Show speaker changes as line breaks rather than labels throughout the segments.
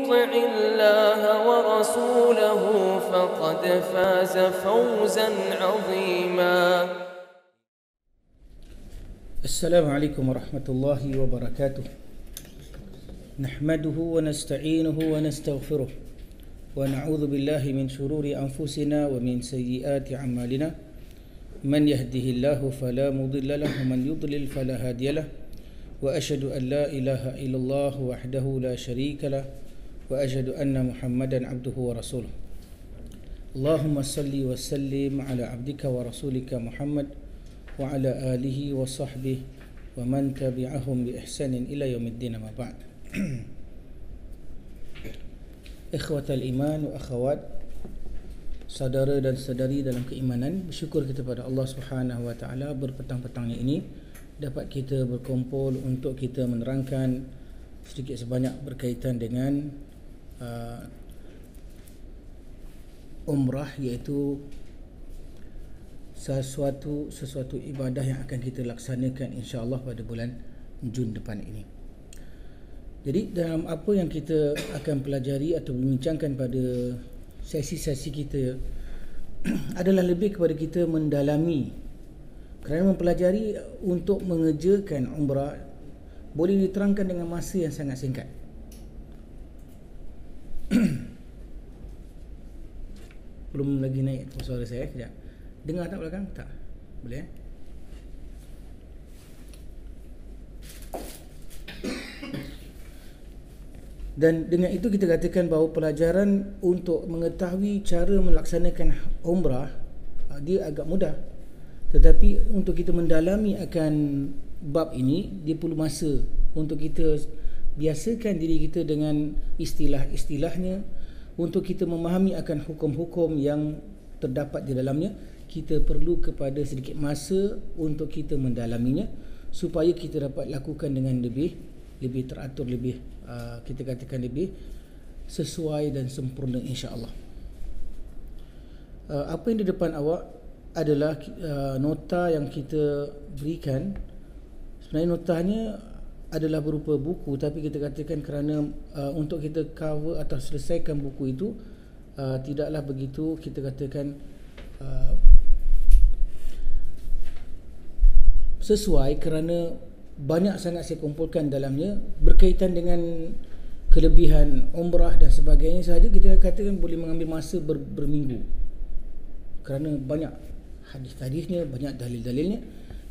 يطع الله ورسوله فقد فاز فوزا عظيما.
السلام عليكم ورحمة الله وبركاته. نحمده ونستعينه ونستغفره ونعوذ بالله من شرور أنفسنا ومن سيئات أعمالنا. من يهده الله فلا مضل له ومن يضلل فلا هادي له. وأشهد أن لا إله إلا الله وحده لا شريك له وأشهد أن محمدا عبده ورسوله. اللهم صل وسلم على عبدك ورسولك محمد وعلى آله وصحبه ومن تبعهم بإحسان إلى يوم الدين ما بعد. Ikhwatal iman wa akhawat, saudara dan saudari dalam keimanan, bersyukur kita pada Allah Subhanahu wa taala berpetang-petangnya ini dapat kita berkumpul untuk kita menerangkan sedikit sebanyak berkaitan dengan umrah, iaitu sesuatu ibadah yang akan kita laksanakan insya-Allah pada bulan Jun depan ini. Jadi dalam apa yang kita akan pelajari atau membincangkan pada sesi-sesi kita adalah lebih kepada kita mendalami, kerana mempelajari untuk mengerjakan umrah boleh diterangkan dengan masa yang sangat singkat. Belum lagi naik suara saya, sekejap. Dengar tak belakang? Tak? Boleh Dan dengan itu kita katakan bahawa pelajaran untuk mengetahui cara melaksanakan umrah dia agak mudah. Tetapi untuk kita mendalami akan bab ini, dia perlu masa untuk kita biasakan diri kita dengan istilah-istilahnya, untuk kita memahami akan hukum-hukum yang terdapat di dalamnya. Kita perlu kepada sedikit masa untuk kita mendalaminya supaya kita dapat lakukan dengan lebih teratur, kita katakan lebih sesuai dan sempurna insya-Allah. Apa yang di depan awak adalah nota yang kita berikan. Sebenarnya notanya adalah berupa buku, tapi kita katakan kerana untuk kita cover atau selesaikan buku itu tidaklah begitu, kita katakan sesuai, kerana banyak sangat saya kumpulkan dalamnya berkaitan dengan kelebihan umrah dan sebagainya sahaja. Kita katakan boleh mengambil masa berminggu, kerana banyak hadis-hadisnya, banyak dalil-dalilnya.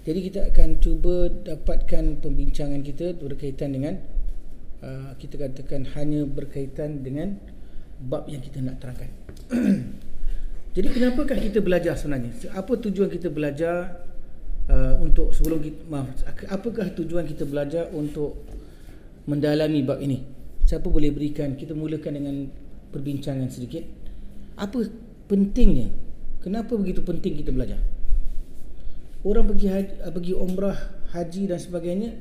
Jadi kita akan cuba dapatkan pembincangan kita berkaitan dengan kita katakan hanya berkaitan dengan bab yang kita nak terangkan. Jadi kenapakah kita belajar sebenarnya? Apa tujuan kita belajar? Apakah tujuan kita belajar untuk mendalami bab ini? Siapa boleh berikan? Kita mulakan dengan perbincangan sedikit. Apa pentingnya? Kenapa begitu penting kita belajar? Orang pergi umrah, haji dan sebagainya,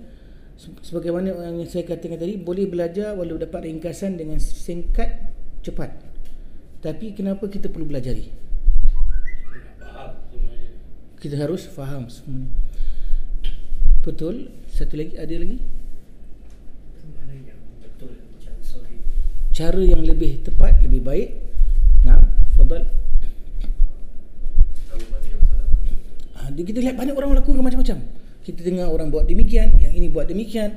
sebagaimana yang saya katakan tadi, boleh belajar walau dapat ringkasan dengan singkat, cepat. Tapi kenapa kita perlu belajari? Kita harus faham semuanya. Betul. Satu lagi, ada lagi?
Mana yang betul, sorry.
Cara yang lebih tepat, lebih baik. Nah, fadal.
Tahu mana yang salah.
Kita lihat banyak orang lakukan macam-macam. Kita dengar orang buat demikian, yang ini buat demikian.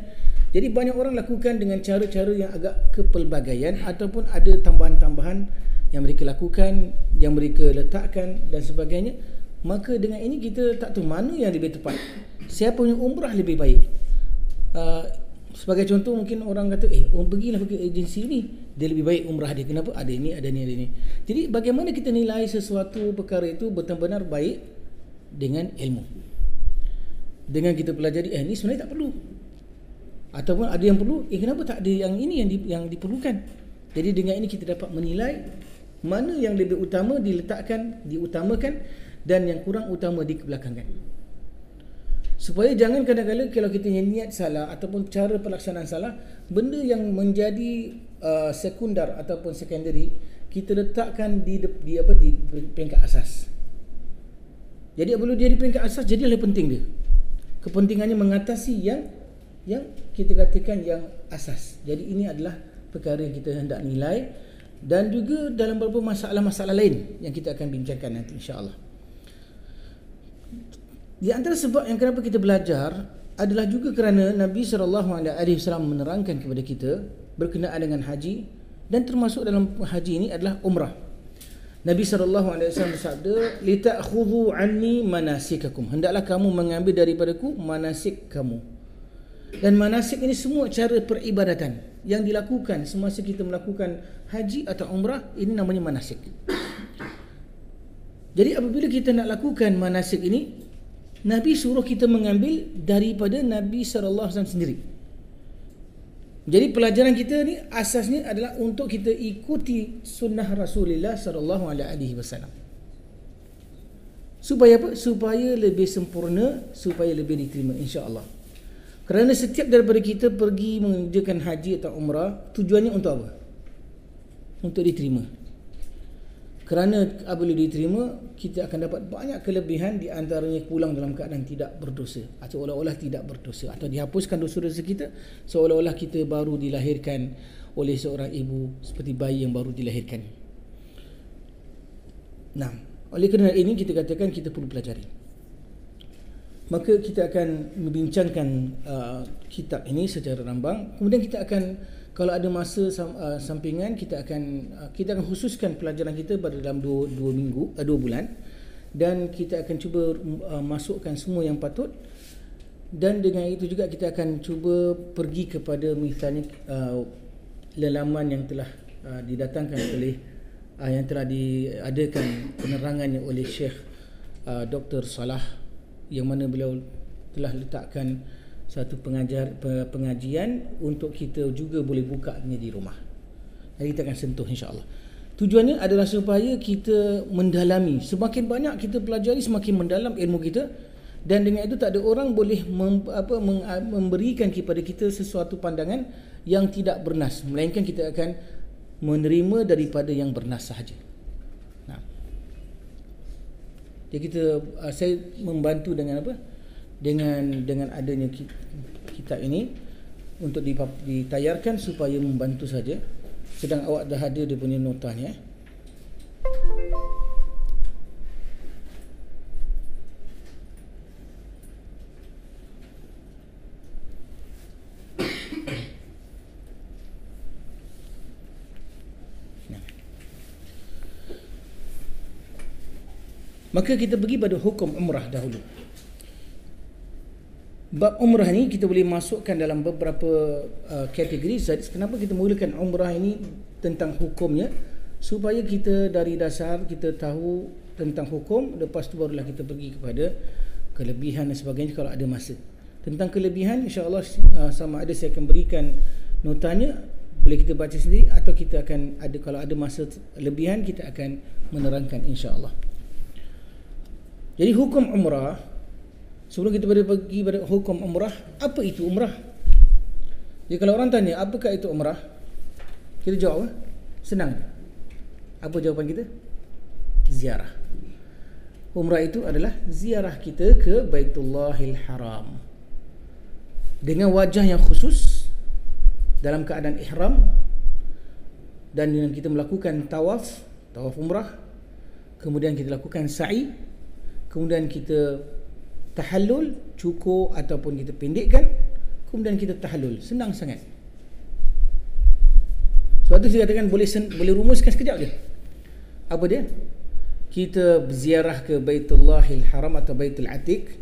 Jadi banyak orang lakukan dengan cara-cara yang agak kepelbagaian, ataupun ada tambahan-tambahan yang mereka lakukan, yang mereka letakkan dan sebagainya. Maka dengan ini kita tak tahu mana yang lebih tepat, siapa punya umrah lebih baik. Sebagai contoh, mungkin orang kata pergilah pergi agensi ini, dia lebih baik umrah dia. Kenapa? Ada ini, ada ni, ada ni. Jadi bagaimana kita nilai sesuatu perkara itu benar-benar baik? Dengan ilmu. Dengan kita pelajari, ini sebenarnya tak perlu, ataupun ada yang perlu, kenapa tak ada yang ini yang diperlukan. Jadi dengan ini kita dapat menilai mana yang lebih utama diutamakan dan yang kurang utama dikebelakangkan. Supaya jangan kadang-kadang kalau kita niat salah ataupun cara pelaksanaan salah, benda yang menjadi sekundar ataupun secondary kita letakkan di peringkat asas. Jadi apabila dia di peringkat asas, jadilah penting dia. Kepentingannya mengatasi yang kita katakan yang asas. Jadi ini adalah perkara yang kita hendak nilai, dan juga dalam beberapa masalah-masalah lain yang kita akan bincangkan nanti insya-Allah. Di antara sebab yang kenapa kita belajar adalah juga kerana Nabi SAW menerangkan kepada kita berkenaan dengan haji, dan termasuk dalam haji ini adalah umrah. Nabi SAW bersabda, "Lita'khudhu anni manasikakum." Hendaklah kamu mengambil daripadaku manasik kamu. Dan manasik ini semua cara peribadatan yang dilakukan semasa kita melakukan haji atau umrah, ini namanya manasik. Jadi apabila kita nak lakukan manasik ini, Nabi suruh kita mengambil daripada Nabi SAW sendiri. Jadi pelajaran kita ni asasnya adalah untuk kita ikuti sunnah Rasulullah SAW. Supaya apa? Supaya lebih sempurna, supaya lebih diterima insya-Allah. Kerana setiap daripada kita pergi mengerjakan haji atau umrah, tujuannya untuk apa? Untuk diterima. Kerana apabila diterima, kita akan dapat banyak kelebihan, di antaranya pulang dalam keadaan tidak berdosa, atau seolah-olah tidak berdosa, atau dihapuskan dosa-dosa kita seolah-olah kita baru dilahirkan oleh seorang ibu seperti bayi yang baru dilahirkan. Nah, oleh kerana ini kita katakan kita perlu pelajari. Maka kita akan membincangkan kitab ini secara rambang. Kemudian kita akan, kalau ada masa sampingan, kita akan khususkan pelajaran kita pada dalam 2 bulan, dan kita akan cuba masukkan semua yang patut, dan dengan itu juga kita akan cuba pergi kepada misalnya lelaman yang telah didatangkan oleh yang telah diadakan penerangannya oleh Syekh Dr. Salah, yang mana beliau telah letakkan satu pengajian untuk kita juga boleh bukanya di rumah. Jadi kita akan sentuh insya-Allah. Tujuannya adalah supaya kita mendalami, semakin banyak kita pelajari semakin mendalam ilmu kita, dan dengan itu tak ada orang boleh memberikan kepada kita sesuatu pandangan yang tidak bernas, melainkan kita akan menerima daripada yang bernas sahaja. Jadi saya membantu dengan apa? Dengan adanya kitab ini untuk ditayarkan supaya membantu saja. Sedang awak dah ada dia punya notanya. Maka kita pergi pada hukum umrah dahulu. Bab umrah ni kita boleh masukkan dalam beberapa kategori. Kenapa kita mulakan umrah ini tentang hukumnya? Supaya kita dari dasar kita tahu tentang hukum, lepas tu barulah kita pergi kepada kelebihan dan sebagainya kalau ada masa. Tentang kelebihan insya-Allah sama ada saya akan berikan notanya, boleh kita baca sendiri, atau kita akan ada, kalau ada masa lebihan kita akan menerangkan insya-Allah. Jadi hukum umrah, sebelum kita pergi pada hukum umrah, apa itu umrah? Jadi kalau orang tanya, apakah itu umrah? Kita jawab, senang. Apa jawapan kita? Ziarah. Umrah itu adalah ziarah kita ke Baitullahil Haram dengan wajah yang khusus, dalam keadaan ihram, dan dengan kita melakukan tawaf umrah, kemudian kita lakukan sa'i, kemudian kita tahallul, cukur ataupun kita pendekkan, kemudian kita tahallul. Senang sangat. Sebab tu saya katakan boleh rumuskan sekejap je. Apa dia? Kita berziarah ke Baitullahil Haram atau Baitul Atiq,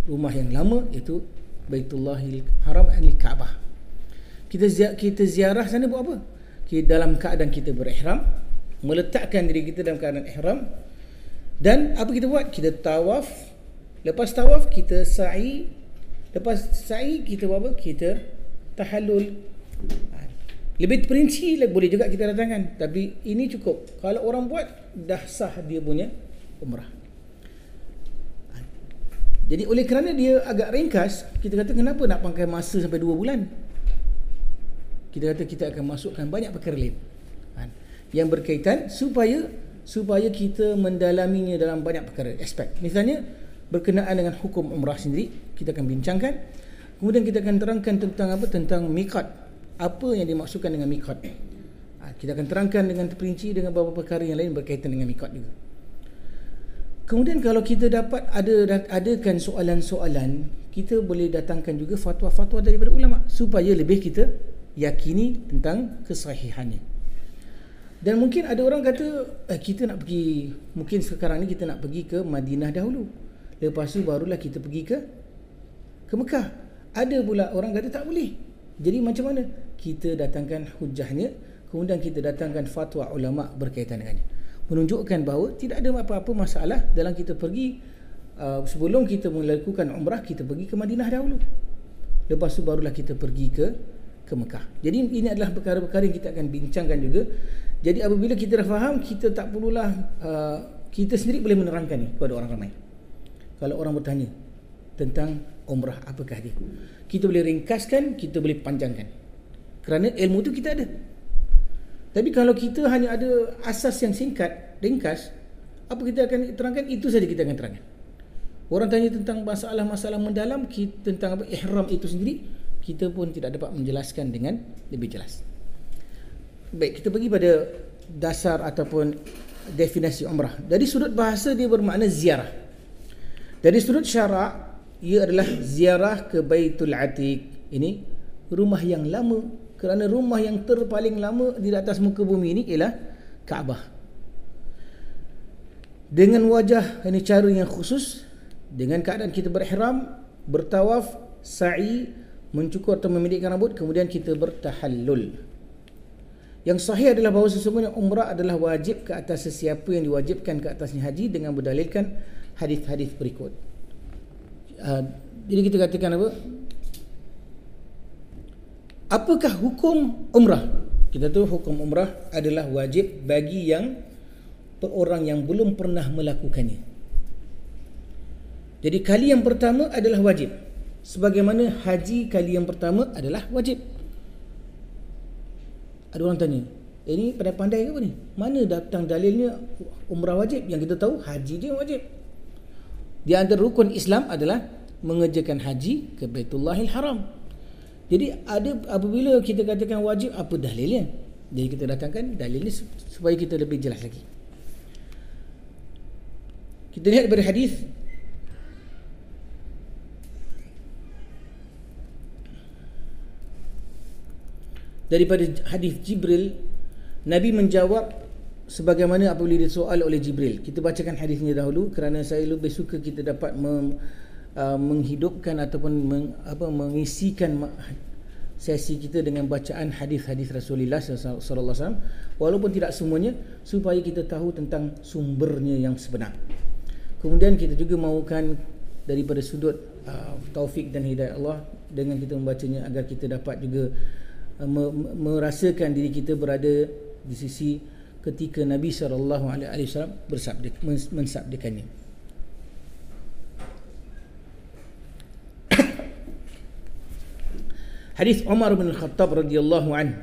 rumah yang lama, iaitu Baitullahil Haram al-Kaabah. Kita ziarah sana buat apa? Dalam keadaan kita berihram, meletakkan diri kita dalam keadaan ihram. Dan apa kita buat? Kita tawaf. Lepas tawaf kita sa'i. Lepas sa'i kita buat apa? Kita tahallul. Lebih perinci boleh juga kita datangkan, tapi ini cukup. Kalau orang buat, dah sah dia punya umrah. Jadi oleh kerana dia agak ringkas, kita kata kenapa nak pakai masa sampai 2 bulan? Kita kata kita akan masukkan banyak perkara lain yang berkaitan supaya kita mendalaminya dalam banyak perkara aspek. Misalnya berkenaan dengan hukum umrah sendiri, kita akan bincangkan. Kemudian kita akan terangkan tentang apa? Tentang miqat. apa yang dimaksudkan dengan miqat. Kita akan terangkan dengan terperinci dengan beberapa perkara yang lain berkaitan dengan miqat juga. Kemudian kalau kita dapat adakan soalan-soalan, kita boleh datangkan juga fatwa-fatwa daripada ulama supaya lebih kita yakini tentang kesahihannya. Dan mungkin ada orang kata kita nak pergi, mungkin sekarang ni kita nak pergi ke Madinah dahulu, lepas tu barulah kita pergi ke Mekah. Ada pula orang kata tak boleh. Jadi macam mana? Kita datangkan hujahnya, kemudian kita datangkan fatwa ulama berkaitan dengannya, menunjukkan bahawa tidak ada apa-apa masalah dalam kita pergi sebelum kita melakukan umrah, kita pergi ke Madinah dahulu, lepas tu barulah kita pergi ke Mekah. Jadi ini adalah perkara-perkara yang kita akan bincangkan juga. Jadi apabila kita dah faham, kita tak perlulah kita sendiri boleh menerangkan ni kepada orang ramai. Kalau orang bertanya tentang umrah apakah dia, kita boleh ringkaskan, kita boleh panjangkan, kerana ilmu tu kita ada. Tapi kalau kita hanya ada asas yang singkat, ringkas, apa kita akan terangkan, itu saja kita akan terangkan. Orang tanya tentang masalah-masalah mendalam, tentang apa ihram itu sendiri, kita pun tidak dapat menjelaskan dengan lebih jelas. Baik, kita pergi pada dasar ataupun definisi umrah. Dari sudut bahasa dia bermakna ziarah. Dari sudut syarak, ia adalah ziarah ke Baitul Atiq. Ini rumah yang lama, kerana rumah yang terpaling lama di atas muka bumi ini ialah Kaabah. Dengan wajah, ini cara yang khusus, dengan keadaan kita berihram, bertawaf, sa'i, mencukur atau memendekkan rambut, kemudian kita bertahallul. Yang sahih adalah bahawa sesungguhnya umrah adalah wajib ke atas sesiapa yang diwajibkan ke atasnya haji dengan berdalilkan hadis-hadis berikut. Jadi kita katakan apa? Apakah hukum umrah? Kita tahu hukum umrah adalah wajib bagi orang yang belum pernah melakukannya. Jadi kali yang pertama adalah wajib, sebagaimana haji kali yang pertama adalah wajib. Ada orang tanya, ini pandai-pandai ke apa ni? Mana datang dalilnya umrah wajib? Yang kita tahu haji je wajib. Di antara rukun Islam adalah mengerjakan haji ke Baitullahil Haram. Jadi apabila kita katakan wajib, apa dalilnya? Jadi kita datangkan dalilnya supaya kita lebih jelas lagi. Kita lihat daripada hadis Jibril. Nabi menjawab sebagaimana apabila disoal oleh Jibril. Kita bacakan hadisnya dahulu kerana saya lebih suka kita dapat menghidupkan ataupun mengisikan sesi kita dengan bacaan hadis-hadis Rasulullah sallallahu alaihi wasallam, walaupun tidak semuanya, supaya kita tahu tentang sumbernya yang sebenar. Kemudian kita juga mahukan daripada sudut taufik dan hidayah Allah dengan kita membacanya, agar kita dapat juga merasakan diri kita berada di sisi ketika Nabi sallallahu alaihi wasallam mensabdakannya. Hadis Umar bin Khattab radhiyallahu anhu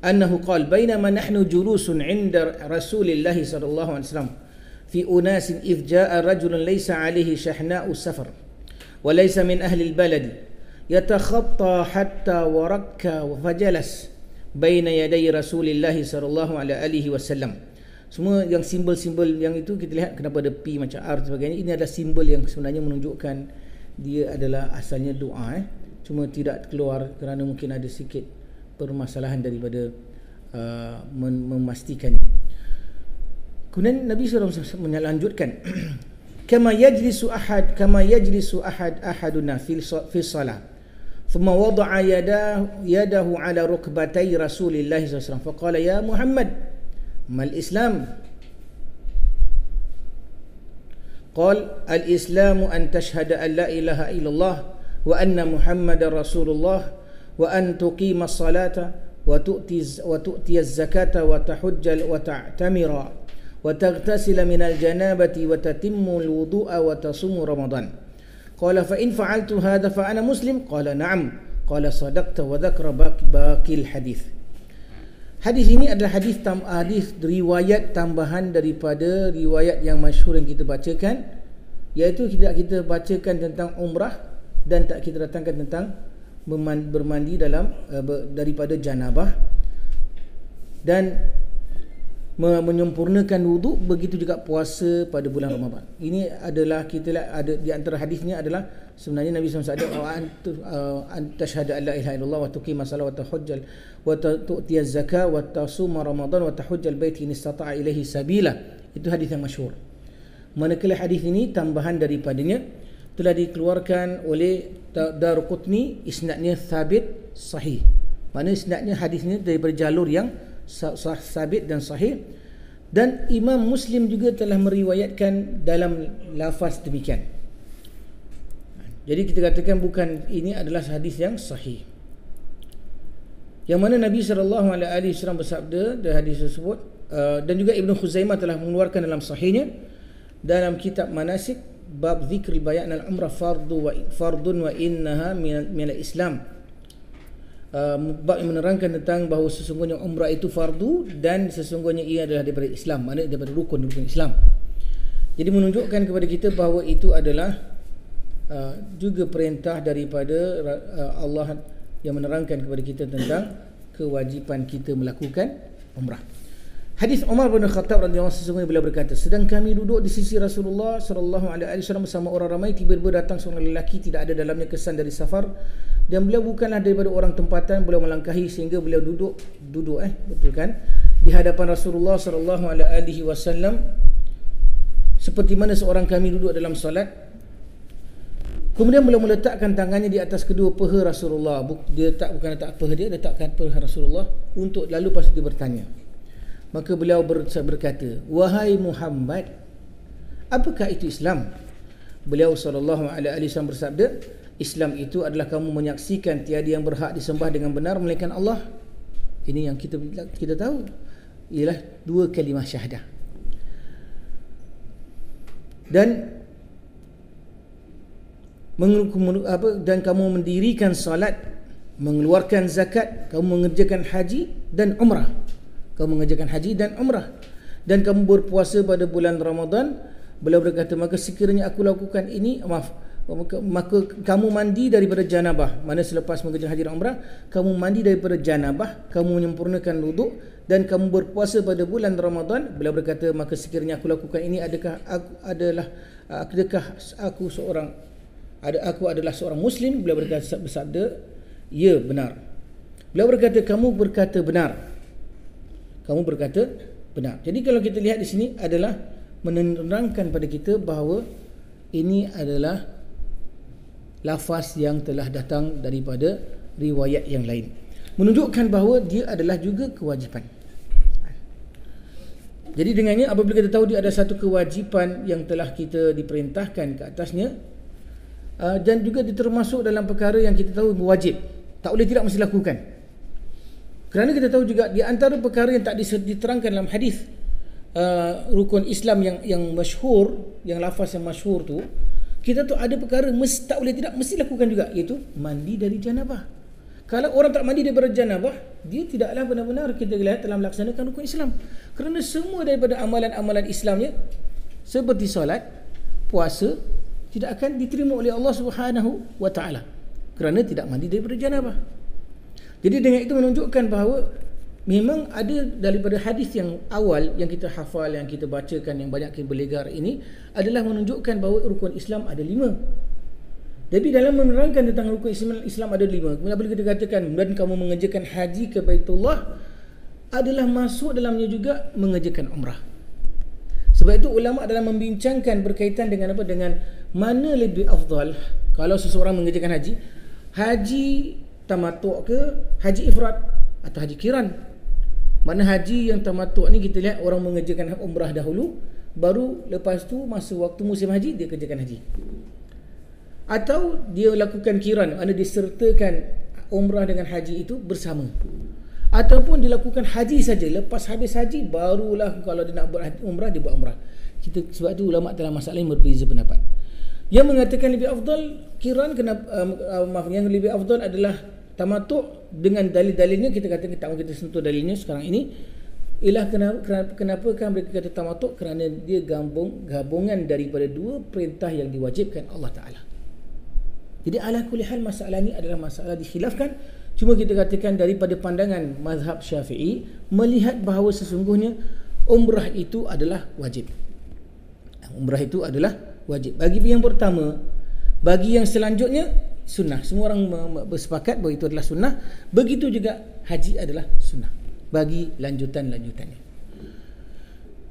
annahu qala bainama nahnu julusun 'inda Rasulillah sallallahu alaihi wasallam fi unasin idh jaa'a rajulun laysa 'alaihi shahna'u safar wa laysa min ahli al-balad yatakhatta hatta warakka wa fajalas baina yaday Rasulillah sallallahu alaihi wasallam. Semua yang simbol-simbol yang itu kita lihat kenapa ada P macam R sebagainya. Ini adalah simbol yang sebenarnya menunjukkan dia adalah asalnya doa, cuma tidak keluar kerana mungkin ada sikit permasalahan daripada memastikannya. Kemudian Nabi SAW melanjutkan kama yajlisu ahaduna fi salah thumma wada'a yadahu ala rukbatay Rasulillah SAW faqala ya Muhammad mal Islam qala al Islamu an tashhada an la ilaha illallah wa anna Muhammadar Rasulullah wa an tuqima as-salata wa tu'ti az-zakata wa tahujja wa ta'tamira wa taghtasila min al-janabati wa tatimmu al-wudu'a wa tasumu Ramadan. Qala fa in fa'altu hadha fa ana muslim? Qala na'am. Qala sadaqta wa dzakara baqil hadis. Hadis ini adalah hadis riwayat tambahan daripada riwayat yang masyhur yang kita bacakan, iaitu kita bacakan tentang umrah dan tak kita datangkan tentang bermandi dalam daripada janabah dan menyempurnakan wuduk, begitu juga puasa pada bulan Ramadan. Ini adalah kita lihat ada di antara hadisnya adalah sebenarnya Nabi SAW antashhadu an la ilaha illallah wa tuqima salat wa tahajjal wa tu'ti az-zakah wa tasuma ramadan wa tahajjal bait in istata'a ilaihi sabila. Itu hadis yang masyhur. Manakala hadis ini tambahan daripadanya telah dikeluarkan oleh Daruqutni, isnadnya thabit sahih. Mana isnadnya hadisnya daripada jalur yang sabit dan sahih, dan Imam Muslim juga telah meriwayatkan dalam lafaz demikian. Jadi kita katakan bukan, ini adalah hadis yang sahih, yang mana Nabi SAW bersabda dalam hadis tersebut, dan juga Ibn Khuzaimah telah mengeluarkan dalam sahihnya dalam kitab manasik bab zikril bayan al-umrah fardun wa innaha min al-Islam. Bab yang menerangkan tentang bahawa sesungguhnya umrah itu fardu dan sesungguhnya ia adalah daripada Islam, maknanya daripada rukun Islam. Jadi menunjukkan kepada kita bahawa itu adalah juga perintah daripada Allah yang menerangkan kepada kita tentang kewajipan kita melakukan umrah. Hadis Umar bin Khattab radhiyallahu anhu, sesungguhnya beliau berkata, sedang kami duduk di sisi Rasulullah sallallahu alaihi wasallam bersama orang ramai, tiba-tiba datang seorang lelaki tidak ada dalamnya kesan dari safar, dan beliau bukanlah daripada orang tempatan. Beliau melangkahi sehingga beliau duduk betul kan, di hadapan Rasulullah sallallahu alaihi wasallam seperti mana seorang kami duduk dalam solat. Kemudian beliau meletakkan tangannya di atas kedua paha Rasulullah. Dia bukan letak paha dia, letakkan paha Rasulullah untuk lalu pasti dia bertanya. Maka beliau berkata, wahai Muhammad, apakah itu Islam? Beliau sallallahu alaihi wasallam bersabda, Islam itu adalah kamu menyaksikan tiada yang berhak disembah dengan benar melainkan Allah. Ini yang kita tahu, ialah dua kalimah syahadah. Dan kamu mendirikan salat, mengeluarkan zakat, kamu mengerjakan haji dan umrah. Dan kamu berpuasa pada bulan Ramadan. Beliau berkata, maka sekiranya aku lakukan ini, maka kamu mandi daripada janabah. Mana selepas mengerjakan haji dan umrah, kamu mandi daripada janabah, kamu menyempurnakan wuduk, dan kamu berpuasa pada bulan Ramadan. Beliau berkata, maka sekiranya aku lakukan ini, adakah aku adalah seorang Muslim? Beliau bersabda, ya, benar. Beliau berkata, kamu berkata benar. Jadi kalau kita lihat di sini adalah menerangkan pada kita bahawa ini adalah lafaz yang telah datang daripada riwayat yang lain, menunjukkan bahawa dia adalah juga kewajipan. Jadi dengannya apabila kita tahu dia ada satu kewajipan yang telah kita diperintahkan ke atasnya, dan juga dia termasuk dalam perkara yang kita tahu wajib, tak boleh tidak mesti lakukan. Kerana kita tahu juga di antara perkara yang tak diterangkan dalam hadis rukun Islam yang masyhur, yang lafaz yang masyhur tu, kita tu ada perkara tak boleh tidak mesti lakukan juga, iaitu mandi dari janabah. Kalau orang tak mandi daripada janabah, dia tidaklah benar-benar kita lihat dalam melaksanakan rukun Islam. Kerana semua daripada amalan-amalan Islamnya seperti solat, puasa, tidak akan diterima oleh Allah Subhanahu wa taala kerana tidak mandi daripada janabah. Jadi dengan itu menunjukkan bahawa memang ada daripada hadis yang awal yang kita hafal, yang kita bacakan, yang banyak kita berlegar ini adalah menunjukkan bahawa rukun Islam ada 5. Jadi dalam menerangkan tentang rukun Islam ada 5, bila kita katakan dan kamu mengerjakan haji ke Baitullah, adalah masuk dalamnya juga mengerjakan umrah. Sebab itu ulama dalam membincangkan berkaitan dengan apa, dengan mana lebih afdal kalau seseorang mengerjakan haji tamattu' ke haji ifrad atau haji kiran. Mana haji yang tamattu' ni kita lihat orang mengerjakan umrah dahulu, baru lepas tu masa waktu musim haji dia kerjakan haji. Atau dia lakukan kiran, mana disertakan umrah dengan haji itu bersama. Ataupun dilakukan haji saja, lepas habis haji barulah kalau dia nak buat umrah, dia buat umrah. Sebab tu ulama dalam masalah ini berbeza pendapat. Yang mengatakan lebih afdal kiran, yang lebih afdal adalah tamattu' dengan dalil-dalilnya. Kita kata tak mahu kita sentuh dalilnya sekarang ini. Ialah kenapa kan mereka kata tamattu'? Kerana dia gabungan daripada dua perintah yang diwajibkan Allah Ta'ala. Jadi ala kulli hal masalah ni adalah masalah dikhilafkan. Cuma kita katakan daripada pandangan mazhab Syafi'i melihat bahawa sesungguhnya umrah itu adalah wajib. Umrah itu adalah wajib. Bagi yang pertama, bagi yang selanjutnya sunnah. Semua orang bersepakat bahawa itu adalah sunnah. Begitu juga haji adalah sunnah bagi lanjutan-lanjutannya.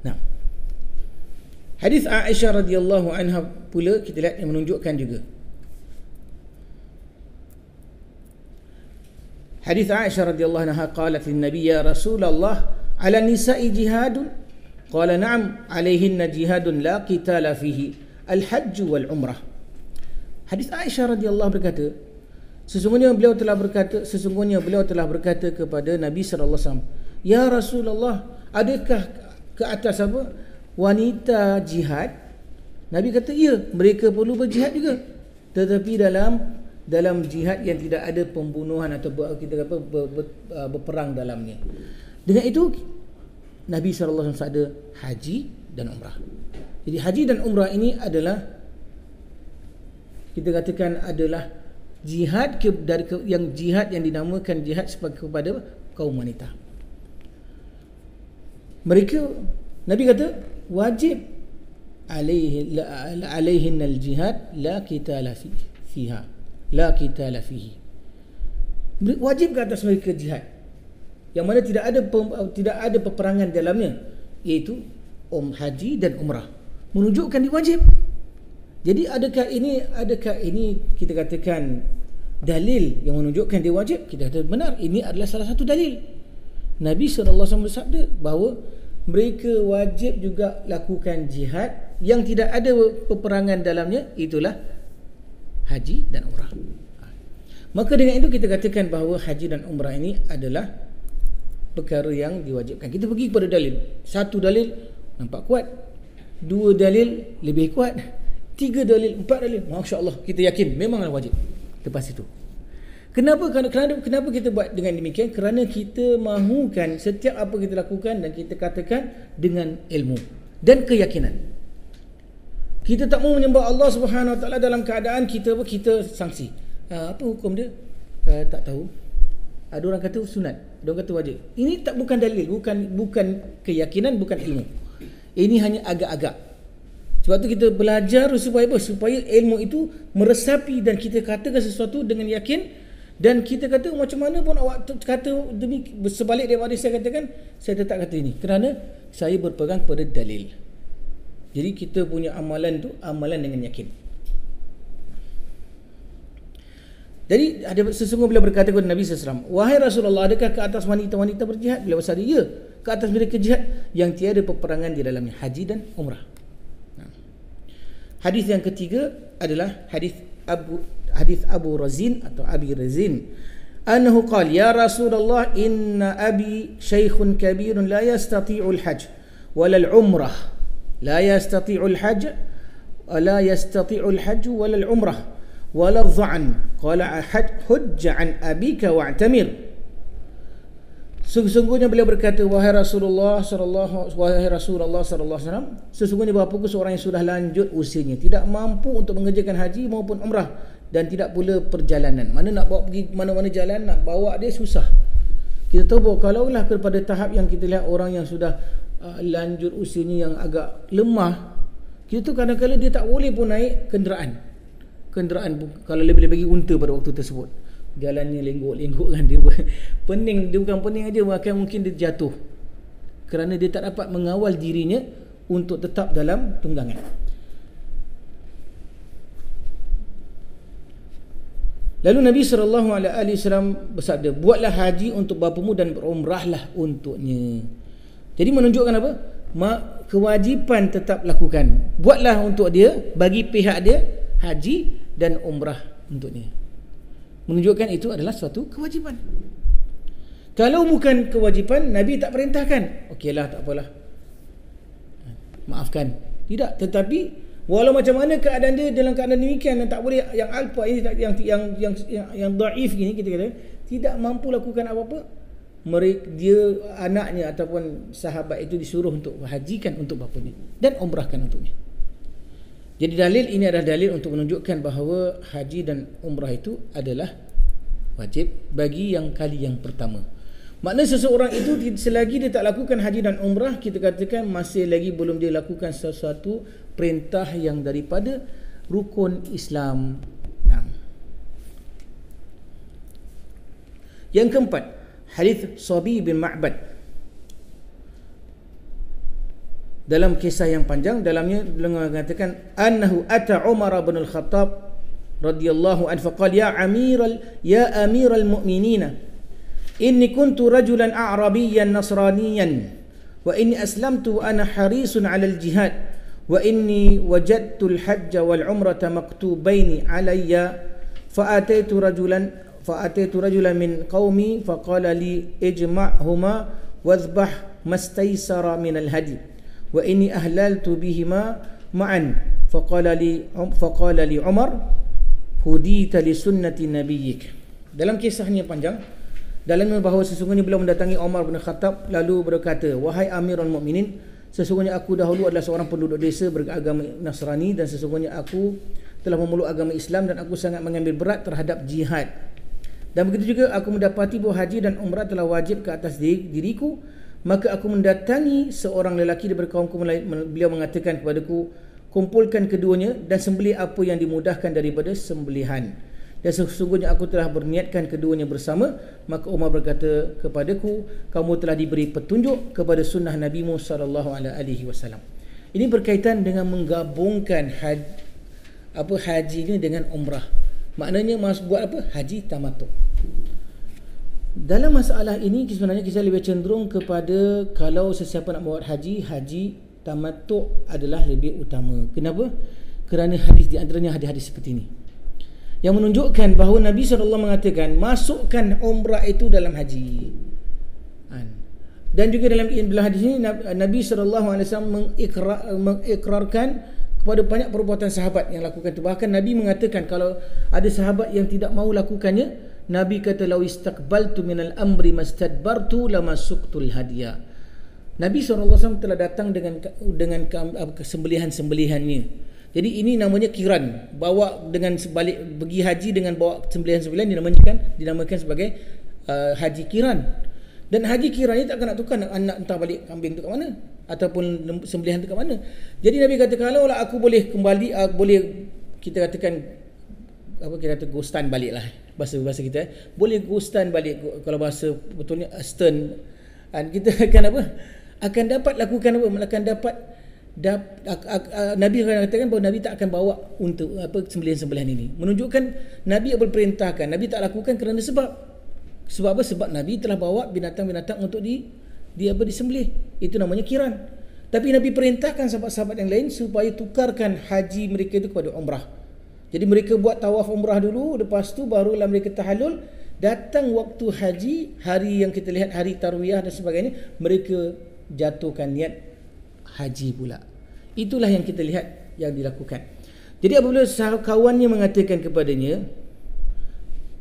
Nah, hadis Aisyah radhiyallahu anha pula kita lihat yang menunjukkan juga. Hadis Aisyah radhiyallahu anha qalat lin Nabi ya Rasulullah ala nisa'i jihadun qala na'am alaihinna jihadun la qitala fihi al-hajj wal umrah. Hadis Aisyah radhiyallahu berkata sesungguhnya beliau telah berkata kepada Nabi sallallahu alaihi wasallam, ya Rasulullah, adakah ke atas apa wanita jihad? Nabi kata ya, mereka perlu berjihad juga, tetapi dalam jihad yang tidak ada pembunuhan atau kita berperang dalamnya. Dengan itu Nabi SAW ada haji dan umrah. Jadi haji dan umrah ini adalah kita katakan adalah jihad yang dinamakan jihad kepada kaum wanita. Mereka, Nabi kata wajib alaihin al-jihad la qitala fiha, la qitala fihi. Wajib ke atas mereka jihad yang mana tidak ada peperangan dalamnya, iaitu haji dan umrah, menunjukkan diwajib. Jadi adakah ini kita katakan dalil yang menunjukkan dia wajib? Kita kata benar, ini adalah salah satu dalil. Nabi SAW bersabda bahawa mereka wajib juga lakukan jihad yang tidak ada peperangan dalamnya, itulah haji dan umrah. Maka dengan itu kita katakan bahawa haji dan umrah ini adalah perkara yang diwajibkan. Kita pergi kepada dalil. Satu dalil nampak kuat, dua dalil lebih kuat, tiga dalil, empat dalil, Masya Allah, kita yakin memanglah wajib. Lepas itu kenapa kita buat dengan demikian? Kerana kita mahukan setiap apa kita lakukan dan kita katakan dengan ilmu dan keyakinan. Kita tak mahu menyembah Allah Subhanahu Wa Taala dalam keadaan kita sangsi. Apa hukum dia? Tak tahu. Ada orang kata sunat, ada orang kata wajib. Ini bukan dalil, bukan keyakinan, bukan ilmu. Ini hanya agak-agak. Sebab tu kita belajar supaya apa? Supaya ilmu itu meresapi dan kita katakan sesuatu dengan yakin, dan kita kata macam mana pun awak kata demi sebalik daripada saya katakan, saya tetap kata ini kerana saya berpegang pada dalil. Jadi kita punya amalan tu amalan dengan yakin. Jadi sesungguhnya beliau berkata kepada Nabi SAW, wahai Rasulullah, adakah ke atas wanita-wanita berjihad? Beliau bersabda, ya, ke atas mereka jihad yang tiada peperangan di dalamnya, haji dan umrah. Hadis yang ketiga adalah hadis Abu Razin atau Abi Razin, annahu qala ya Rasulullah inna abi shaykhun kabirun la yastati'u al-hajj wala al-umrah, la yastati'u al-hajj la yastati'u al-hajj wala al-umrah wala adh-dha'n, qala hujja an abika wa'tamir. Sesungguhnya beliau berkata, wahai Rasulullah sallallahu alaihi wasallam, sesungguhnya bahapaku seorang yang sudah lanjut usianya, tidak mampu untuk mengerjakan haji maupun umrah, dan tidak pula perjalanan. Mana nak bawa pergi mana-mana jalan, nak bawa dia susah. Kita tahu bahawa kalaulah kepada tahap yang kita lihat orang yang sudah lanjut usianya yang agak lemah, kita tu kadang-kadang dia tak boleh pun naik kenderaan. Kalau lebih-lebih unta pada waktu tersebut, jalannya lenggok-lenggok kan, dia pening, dia bukan pening aja, bahkan mungkin dia jatuh kerana dia tak dapat mengawal dirinya untuk tetap dalam tunggangan. Lalu Nabi SAW bersabda, buatlah haji untuk bapamu dan berumrahlah untuknya. Jadi menunjukkan apa? Kewajipan tetap lakukan. Buatlah untuk dia, bagi pihak dia, haji dan umrah untuknya. Menunjukkan itu adalah suatu kewajipan. Kalau bukan kewajipan, Nabi tak perintahkan. Okeylah, tak apalah, maafkan. Tidak. Tetapi walau macam mana keadaan dia dalam keadaan demikian, yang tak boleh, yang alpa ini, yang dhaif ini, kita kata tidak mampu lakukan apa-apa, dia anaknya ataupun sahabat itu disuruh untuk hajikan untuk bapanya dan umrahkan untuknya. Jadi dalil ini adalah dalil untuk menunjukkan bahawa haji dan umrah itu adalah wajib bagi yang kali yang pertama. Maknanya seseorang itu selagi dia tak lakukan haji dan umrah, kita katakan masih lagi belum dia lakukan sesuatu perintah yang daripada rukun Islam. Nah. Yang keempat, hadis Sabi bin Ma'bad. Dalam kisah yang panjang, dalamnya beliau mengatakan annahu ata Umar bin al-Khattab radhiyallahu anhu faqala ya amiral mu'minina inni kuntu rajulan a'rabiyyan nasraniyan wa inni aslamtu wa ana harisun 'ala al-jihad wa inni wajadtu al-hajj wal umrata maktubaini 'alayya fa'ataitu rajulan min qaumi faqala li ijma'huma wadhbah mastaysara min al-hadi wa inni ahlaltu bihima ma'an faqala li Umar hudita li sunnati nabiyyik. Dalam kisahnya panjang, dalamnya bahawa sesungguhnya beliau mendatangi Umar bin Khattab lalu berkata, wahai Amirul Mukminin, sesungguhnya aku dahulu adalah seorang penduduk desa beragama Nasrani dan sesungguhnya aku telah memeluk agama Islam dan aku sangat mengambil berat terhadap jihad. Dan begitu juga aku mendapati bahawa haji dan umrah telah wajib ke atas diriku. Maka aku mendatangi seorang lelaki daripada kaumku, beliau mengatakan kepadaku, kumpulkan keduanya dan sembelih apa yang dimudahkan daripada sembelihan. Dan sesungguhnya aku telah berniatkan keduanya bersama. Maka Umar berkata kepadaku, kamu telah diberi petunjuk kepada sunnah Nabi-Mu SAW. Ini berkaitan dengan menggabungkan haji ini dengan umrah. Maknanya buat apa? Haji tamattu. Dalam masalah ini sebenarnya kita lebih cenderung kepada kalau sesiapa nak buat haji tamattu adalah lebih utama. Kenapa? Kerana hadis di antaranya hadis-hadis seperti ini yang menunjukkan bahawa Nabi SAW mengatakan masukkan umrah itu dalam haji. Dan juga dalam hadis ini Nabi SAW mengikrarkan kepada banyak perbuatan sahabat yang lakukan itu. Bahkan Nabi mengatakan kalau ada sahabat yang tidak mau lakukannya, Nabi kata law istaqbaltu minal amri mastadbartu lamasuktul hadiya. Nabi SAW telah datang dengan sembelihan-sembelihannya. Jadi ini namanya kiran, bawa dengan sebalik pergi haji dengan bawa sembelihan-sembelihan dinamakan sebagai haji kiran. Dan haji kiran ini tak akan nak tukar nak entah balik kambing tu kat mana ataupun sembelihan tu kat mana. Jadi Nabi kata kalau lah aku boleh kembali boleh kita katakan kita kata ghostan balik lah bahasa kita boleh ghostan balik kalau bahasa betulnya stern, dan kita akan dapat lakukan akan dapat Nabi akan katakan bahawa Nabi tak akan bawa untuk sembelihan-sembelihan ini, menunjukkan Nabi berperintahkan. Nabi tak lakukan kerana sebab apa? Sebab Nabi telah bawa binatang-binatang untuk disembelih. Itu namanya kiran. Tapi Nabi perintahkan sahabat-sahabat yang lain supaya tukarkan haji mereka itu kepada umrah. Jadi mereka buat tawaf umrah dulu, lepas tu barulah mereka tahallul. Datang waktu haji, hari yang kita lihat hari tarwiyah dan sebagainya, mereka jatuhkan niat haji pula. Itulah yang kita lihat yang dilakukan. Jadi apabila kawannya mengatakan kepadanya,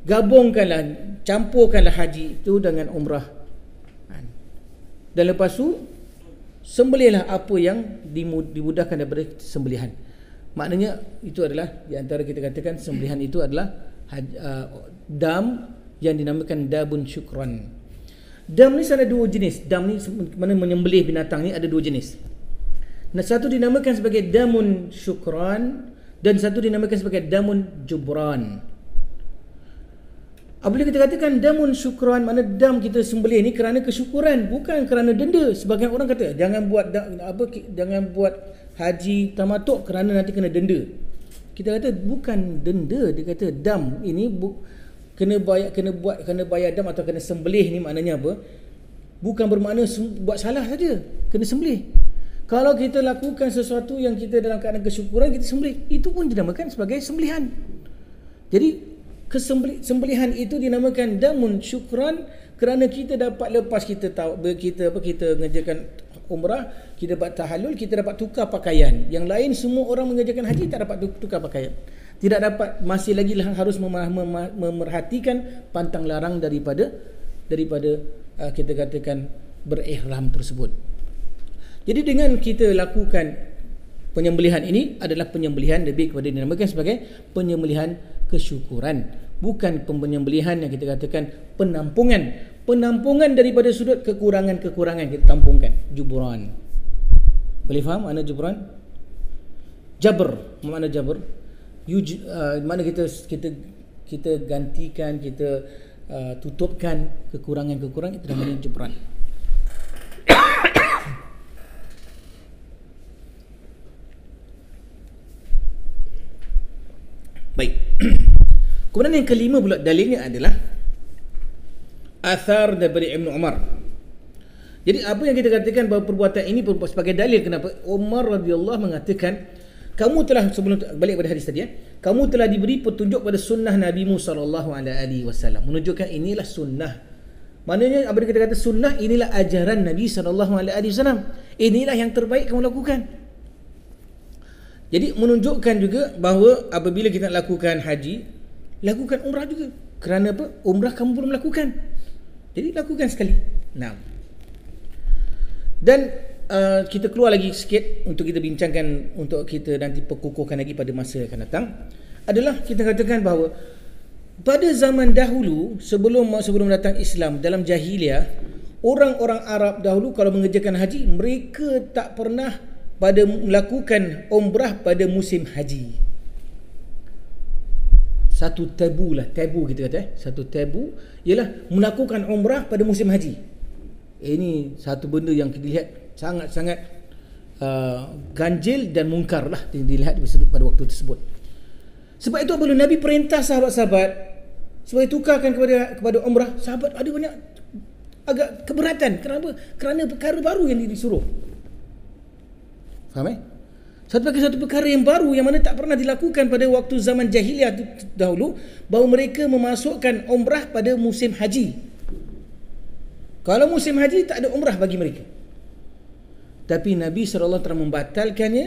gabungkanlah, campurkanlah haji itu dengan umrah, dan lepas tu sembelihlah apa yang dimudahkan daripada sembelihan. Maknanya itu adalah di antara kita katakan sembelihan itu adalah dam yang dinamakan dabun syukran. Dam ni ada dua jenis. Dam ni mana menyembelih binatang ni ada dua jenis. Satu dinamakan sebagai damun syukran dan satu dinamakan sebagai damun jubran. Apabila kita katakan damun syukran, mana dam kita sembelih ni kerana kesyukuran, bukan kerana denda. Sebagian orang kata jangan buat haji tamattu kerana nanti kena denda. Kita kata bukan denda, dia kata dam ini kena bayar dam atau kena sembelih ni maknanya apa? Bukan bermakna buat salah saja, kena sembelih. Kalau kita lakukan sesuatu yang kita dalam keadaan kesyukuran, kita sembelih, itu pun dinamakan sebagai sembelihan. Jadi sembelihan itu dinamakan damun syukran kerana kita dapat lepas kita mengerjakan umrah, kita dapat tahallul, kita dapat tukar pakaian. Yang lain semua orang mengerjakan haji tak dapat tukar pakaian. Tidak dapat, masih lagi harus memerhatikan pantang larang daripada kita katakan berihram tersebut. Jadi dengan kita lakukan Penyembelihan ini adalah penyembelihan lebih kepada dinamakan sebagai penyembelihan kesyukuran, bukan penyembelihan yang kita katakan penampungan. Penampungan daripada sudut kekurangan-kekurangan kita tampungkan, jubran. Boleh faham makna jubran? Jabr, makna jabr. Mana kita gantikan, kita tutupkan kekurangan-kekurangan, itu namanya jubran. Baik. Kemudian yang kelima pula dalilnya adalah athar daripada Ibn Umar. Jadi apa yang kita katakan bahawa perbuatan ini sebagai dalil kenapa Umar radhiyallahu mengatakan, kamu telah, sebelum balik pada hadis tadi kamu telah diberi petunjuk pada sunnah Nabi sallallahu alaihi wasallam, menunjukkan inilah sunnah. Maknanya apa kita kata sunnah, inilah ajaran Nabi sallallahu alaihi wasallam, inilah yang terbaik kamu lakukan. Jadi menunjukkan juga bahawa apabila kita nak lakukan haji, lakukan umrah juga. Kerana apa? Umrah kamu belum lakukan, jadi lakukan sekali. Nah, dan kita keluar lagi sikit untuk kita bincangkan, untuk kita nanti perkukuhkan lagi pada masa yang akan datang, adalah kita katakan bahawa pada zaman dahulu sebelum datang Islam, dalam jahiliah, orang-orang Arab dahulu kalau mengerjakan haji, mereka tak pernah melakukan umrah pada musim haji. Satu tabu kita kata, satu tabu ialah melakukan umrah pada musim haji. Ini satu benda yang kita lihat sangat-sangat ganjil dan mungkar lah dilihat pada waktu tersebut. Sebab itu apabila Nabi perintah sahabat-sahabat supaya tukarkan kepada umrah, sahabat ada banyak agak keberatan. Kenapa? Kerana perkara baru yang disuruh. Faham? Satu perkara yang baru yang mana tak pernah dilakukan pada waktu zaman jahiliah dahulu, bahawa mereka memasukkan umrah pada musim haji. Kalau musim haji tak ada umrah bagi mereka. Tapi Nabi SAW telah membatalkannya,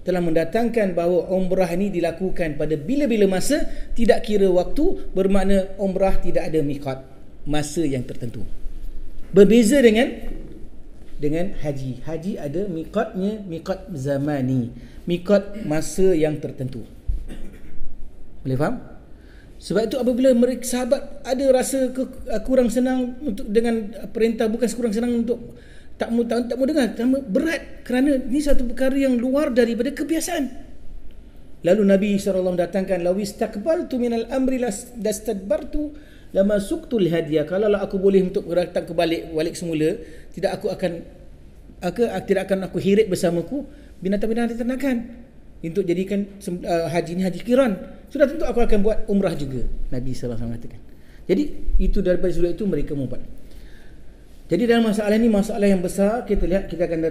telah mendatangkan bahawa umrah ini dilakukan pada bila-bila masa, tidak kira waktu, bermakna umrah tidak ada miqat, masa yang tertentu. Berbeza dengan haji. Haji ada miqatnya, miqat zamani, miqat masa yang tertentu. Boleh faham? Sebab itu apabila mereka sahabat ada rasa kurang senang untuk dengan perintah, bukan kurang senang untuk tak mau dengar, berat, kerana ini satu perkara yang luar daripada kebiasaan. Lalu Nabi SAW datangkan, lawis takbaltu minal amri lastadbartu lama suktul hadiah. Kalaulah aku boleh untuk datang balik semula, tidak akan aku hirit bersamaku binatang-binatang ternakan untuk jadikan haji ini haji qiran. Sudah tentu aku akan buat umrah juga, Nabi SAW mengatakan. Jadi itu daripada sudut itu mereka membuat. Jadi dalam masalah ini, masalah yang besar, kita lihat, kita akan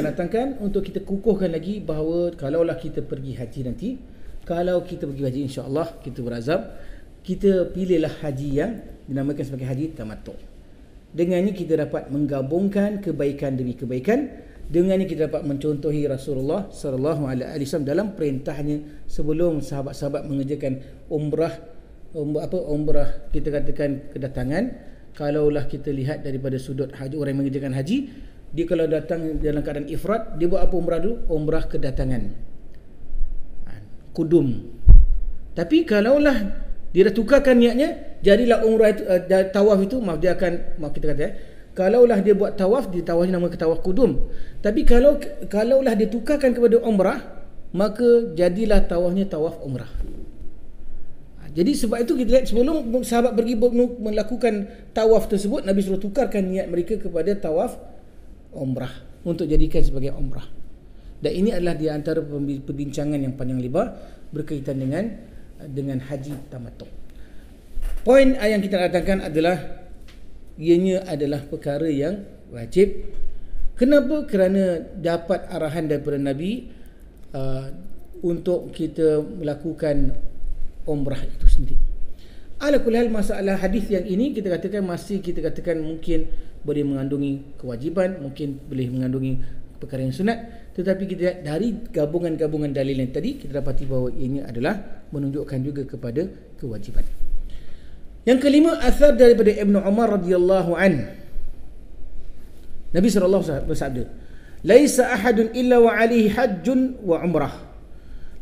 datangkan untuk kita kukuhkan lagi bahawa kalaulah kita pergi haji nanti, kalau kita pergi haji, insya-Allah kita berazam, kita pilihlah haji yang dinamakan sebagai haji tamattu. Dengannya kita dapat menggabungkan kebaikan demi kebaikan. Dengannya kita dapat mencontohi Rasulullah sallallahu alaihi wasallam dalam perintahnya sebelum sahabat-sahabat mengerjakan umrah kita katakan kedatangan. Kalaulah kita lihat daripada sudut haji, orang yang mengerjakan haji, dia kalau datang dalam keadaan ifrad, dia buat apa umrah dulu? Umrah kedatangan, kudum. Tapi kalaulah dia dah tukarkan niatnya, jadilah umrah itu, tawaf itu, kita kata kalaulah dia buat tawaf, dia tawafnya nama tawaf kudum. Tapi kalaulah dia tukarkan kepada umrah, maka jadilah tawafnya tawaf umrah. Jadi sebab itu kita lihat sebelum sahabat pergi melakukan tawaf tersebut, Nabi suruh tukarkan niat mereka kepada tawaf umrah untuk jadikan sebagai umrah. Dan ini adalah di antara perbincangan yang panjang lebar berkaitan dengan haji tamattu. Poin yang kita datangkan adalah ianya adalah perkara yang wajib. Kenapa? Kerana dapat arahan daripada Nabi untuk kita melakukan umrah itu sendiri. Ala kulli hal, masalah hadis yang ini kita katakan mungkin boleh mengandungi kewajiban, mungkin boleh mengandungi perkara yang sunat, tetapi kita lihat dari gabungan-gabungan dalil yang tadi, kita dapati bahawa ini adalah menunjukkan juga kepada kewajiban. Yang kelima, asar daripada Ibn Umar radhiyallahu an. Nabi SAW bersabda, laisa ahadun illa wa alaihi hajjun wa umrah.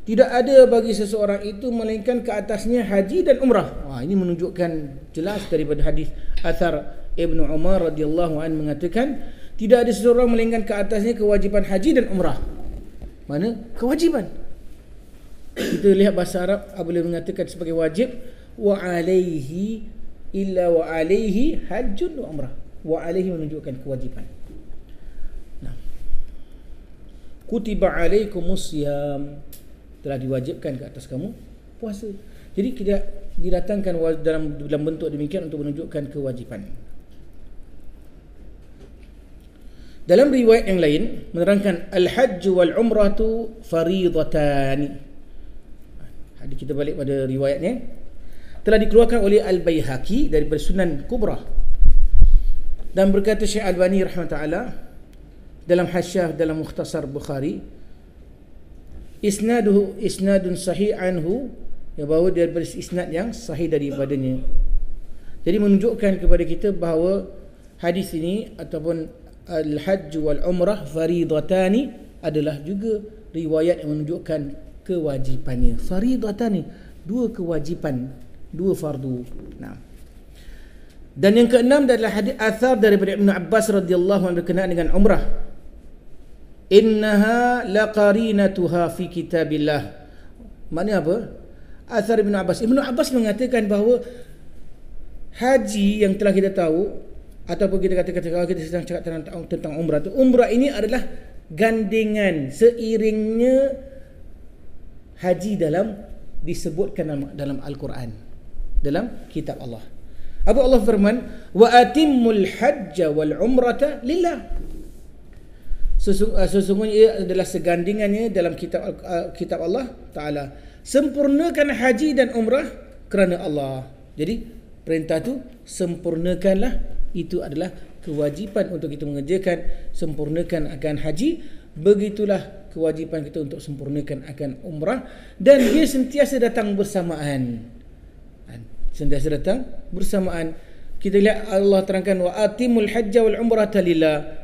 Tidak ada bagi seseorang itu melainkan ke atasnya haji dan umrah. Ini menunjukkan jelas daripada hadis athar Ibnu Umar radhiyallahu anhu mengatakan tidak ada seseorang melainkan ke atasnya kewajipan haji dan umrah. Mana kewajipan? Kita lihat bahasa Arab apabila mengatakan sebagai wajib, wa alaihi illa wa alaihi hajjun wa umrah. Wa alaihi menunjukkan kewajipan. Kutiba alaikumus siyam, telah diwajibkan ke atas kamu puasa. Jadi kita didatangkan dalam bentuk demikian untuk menunjukkan kewajipan. Dalam riwayat yang lain menerangkan al-hajj wal umratu fariidatan. Hadis kita balik pada riwayatnya. Telah dikeluarkan oleh Al-Baihaqi daripada Sunan Kubra. Dan berkata Syekh Albani rahimahullah dalam Hasyiah dalam Mukhtasar Bukhari, isnadun sahih anhu, yang bahawa daripada isnad yang sahih daripadanya. Jadi menunjukkan kepada kita bahawa hadis ini ataupun al-hajj wal umrah faridatani adalah juga riwayat yang menunjukkan kewajipannya. Faridatani, dua kewajipan, dua fardu. Dan yang keenam adalah hadis athar daripada Ibnu Abbas radhiyallahu anhu berkenaan dengan umrah. Innaha laqarinatuha fi kitabillah. Maknanya apa? Athar Ibnu Abbas. Ibnu Abbas mengatakan bahawa haji yang telah kita tahu ataupun kita katakan kalau kita sedang cakap tentang umrah tu, umrah ini adalah gandengan seiringnya haji disebutkan dalam Al-Quran, dalam kitab Allah. Apa Allah firman, wa atimmul hajja wal umrata lillah. Sesungguhnya ia adalah segandingannya dalam kitab Allah Ta'ala. Sempurnakan haji dan umrah kerana Allah. Jadi perintah tu sempurnakanlah, itu adalah kewajipan untuk kita mengerjakan. Sempurnakan akan haji, begitulah kewajipan kita untuk sempurnakan akan umrah. Dan dia sentiasa datang bersamaan. Sentiasa datang bersamaan. Kita lihat Allah terangkan wa atimul hajja wal umrata lillah.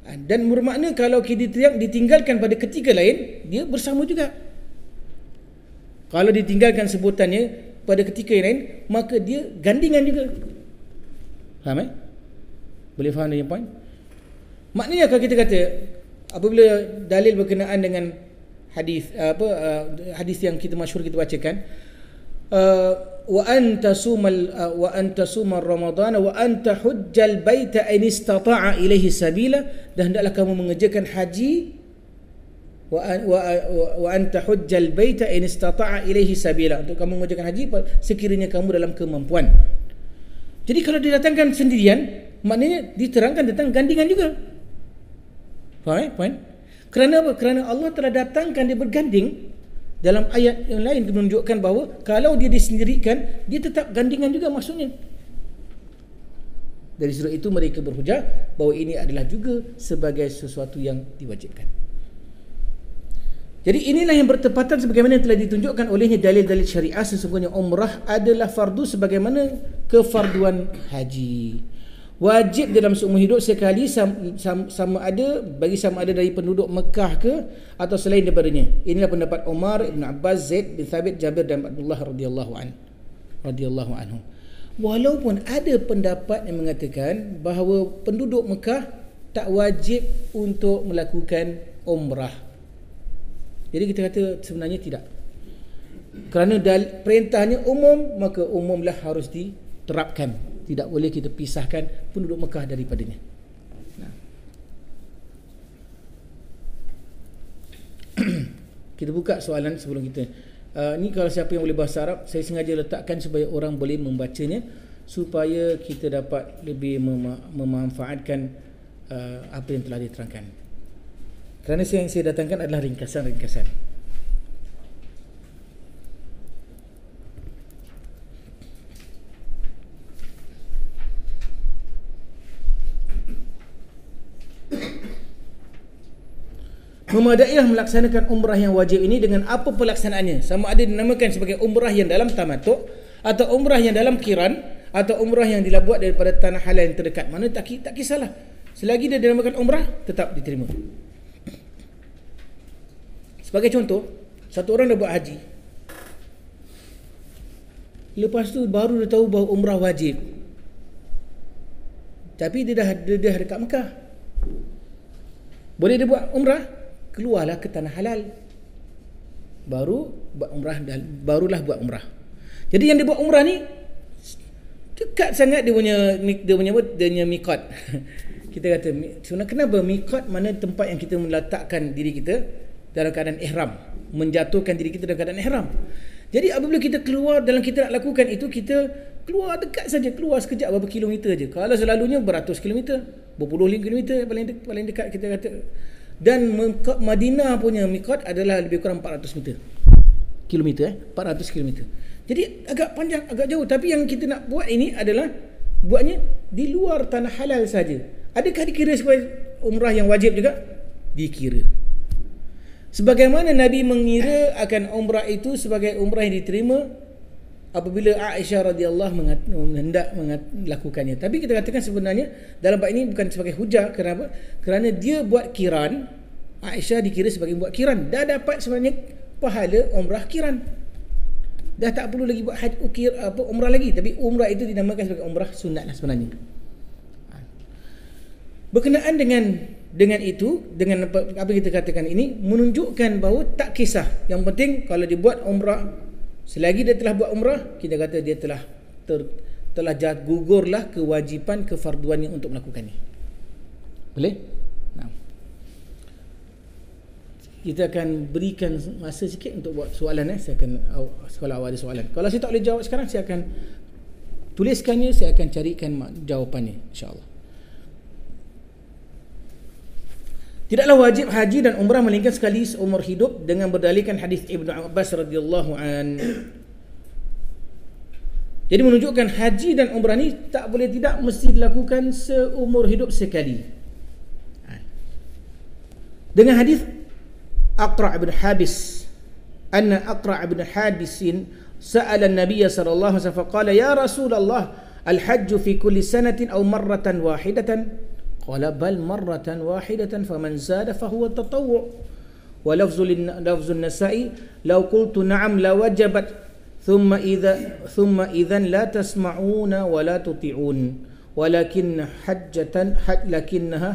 Dan bermakna kalau kita ditinggalkan pada ketika lain, dia bersama juga. Kalau ditinggalkan sebutannya pada ketika yang lain, maka dia gandingan juga. Faham Boleh faham dia point? Maknanya kalau kita kata apabila dalil berkenaan dengan hadis hadis yang kita masyhur kita bacakan, wa anta sumar ramadhana wa anta hujjal baita in istata'a ilaihi sabila, dan hendaklah kamu mengerjakan haji wa anta hujjal baita in istata'a ilaihi sabila, untuk kamu mengerjakan haji sekiranya kamu dalam kemampuan. Jadi kalau didatangkan sendirian, maknanya diterangkan tentang gandingan juga. Faham point? Kerana apa? Kerana Allah telah datangkan dia berganding. Dalam ayat yang lain menunjukkan bahawa kalau dia disendirikan, dia tetap gandingan juga maksudnya. Dari sudut itu mereka berhujah bahawa ini adalah juga sebagai sesuatu yang diwajibkan. Jadi inilah yang bertepatan sebagaimana yang telah ditunjukkan olehnya dalil-dalil syariah. Sesungguhnya umrah adalah fardu sebagaimana kefarduan haji. Wajib dalam seumur hidup sekali, sama ada dari penduduk Mekah ke atau selain daripadanya. Inilah pendapat Umar, Ibn Abbas, Zaid bin Thabit, Jabir dan Abdullah radhiyallahu anhu. Walaupun ada pendapat yang mengatakan bahawa penduduk Mekah tak wajib untuk melakukan umrah. Jadi kita kata sebenarnya tidak. Kerana perintahnya umum, maka umumlah harus diterapkan. Tidak boleh kita pisahkan penduduk Mekah daripadanya. Kita buka soalan sebelum kita. Ni kalau siapa yang boleh bahasa Arab, saya sengaja letakkan supaya orang boleh membacanya, supaya kita dapat lebih memanfaatkan apa yang telah diterangkan. Kerana yang saya datangkan adalah ringkasan-ringkasan. Memadailah melaksanakan umrah yang wajib ini dengan apa pelaksanaannya? Sama ada dinamakan sebagai umrah yang dalam tamattu', atau umrah yang dalam qiran, atau umrah yang dibuat daripada tanah halal yang terdekat. Mana tak kisahlah. selagi dia dinamakan umrah, tetap diterima. Sebagai contoh, satu orang dah buat haji, lepas tu baru dia tahu bahawa umrah wajib, tapi dia dah dekat Mekah, boleh dia buat umrah, keluarlah ke tanah halal, barulah buat umrah. Jadi yang dia buat umrah ni dekat sangat dia punya miqat. Kita kata sebenarnya kenapa miqat, mana tempat yang kita meletakkan diri kita dalam keadaan ihram, menjatuhkan diri kita dalam keadaan ihram. Jadi apabila kita keluar dalam kita nak lakukan itu, kita keluar dekat saja, keluar sekejap berapa kilometer je. Kalau selalunya beratus kilometer, berpuluh kilometer paling dekat kita kata. Dan Madinah punya miqat adalah lebih kurang 400 kilometer 400 kilometer. Jadi agak panjang, agak jauh. Tapi yang kita nak buat ini adalah buatnya di luar tanah halal saja. Adakah dikira sebagai umrah yang wajib juga? Dikira. Sebagaimana Nabi mengira akan umrah itu sebagai umrah yang diterima apabila Aisyah radhiyallahu hendak melakukannya. Tapi kita katakan sebenarnya dalam bab ini bukan sebagai hujah. Kenapa? Kerana dia buat kiran, Aisyah dikira sebagai buat kiran, dah dapat sebenarnya pahala umrah kiran. Dah tak perlu lagi buat umrah lagi, tapi umrah itu dinamakan sebagai umrah sunat lah sebenarnya. Berkenaan dengan itu, dengan apa kita katakan ini menunjukkan bahawa tak kisah. Yang penting kalau dia buat umrah, selagi dia telah buat umrah, kita kata dia telah gugurlah kewajipan kefarduannya untuk melakukannya. Boleh? Nah. Kita akan berikan masa sikit untuk buat soalan. Saya akan, kalau awak ada soalan, kalau saya tak boleh jawab sekarang, saya akan tuliskannya, saya akan carikan jawapannya, insya-Allah. Tidaklah wajib haji dan umrah melainkan sekali seumur hidup, dengan berdalilkan hadis Ibnu Abbas radhiyallahu an. Jadi menunjukkan haji dan umrah ni tak boleh tidak mesti dilakukan seumur hidup sekali. Dengan hadis Aqra' bin Habis, anna Aqra' bin Habisin sa'ala an-nabiy sallallahu alaihi wasallam faqala ya Rasulullah al-hajj fi kulli sanatin aw marratan wahidatan? Qala bal marratan wahidatan faman zada fahuwa tatawwu'. Wa lafzu an-Nasa'i law qultu na'am la wajabat thumma idhan la tasma'una wa la tuti'un walakinnaha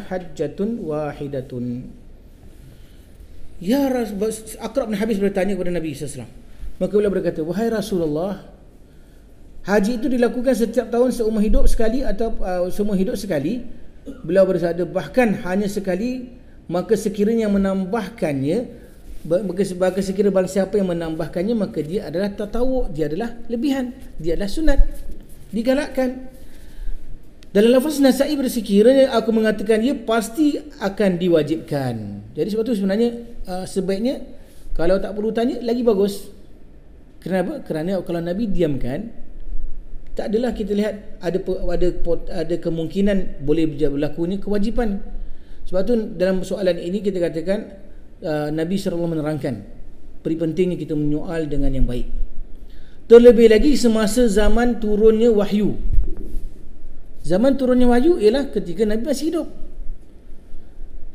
hajjatun wahidatun. Ya Rasul, Aqra' bin Habis bertanya kepada Nabi sallallahu alaihi wasallam. Maka beliau berkata, wahai Rasulullah, haji itu dilakukan setiap tahun seumur hidup sekali atau seumur hidup sekali? Beliau bersabda, bahkan hanya sekali, maka sekiranya menambahkannya, maka sekiranya barang siapa yang menambahkannya, maka dia adalah tatawwu', dia adalah lebihan, dia adalah sunat, digalakkan. Dalam lafaz Nasa'i bersekiranya aku mengatakan ia pasti akan diwajibkan. Jadi sebab itu sebenarnya sebaiknya kalau tak perlu tanya lagi bagus. Kenapa? Kerana kalau Nabi diamkan, tak adalah kita lihat ada kemungkinan boleh berlakunya kewajipan. Sebab tu dalam soalan ini kita katakan Nabi SAW menerangkan peri pentingnya kita menyoal dengan yang baik. Terlebih lagi semasa zaman turunnya wahyu. Zaman turunnya wahyu ialah ketika Nabi masih hidup.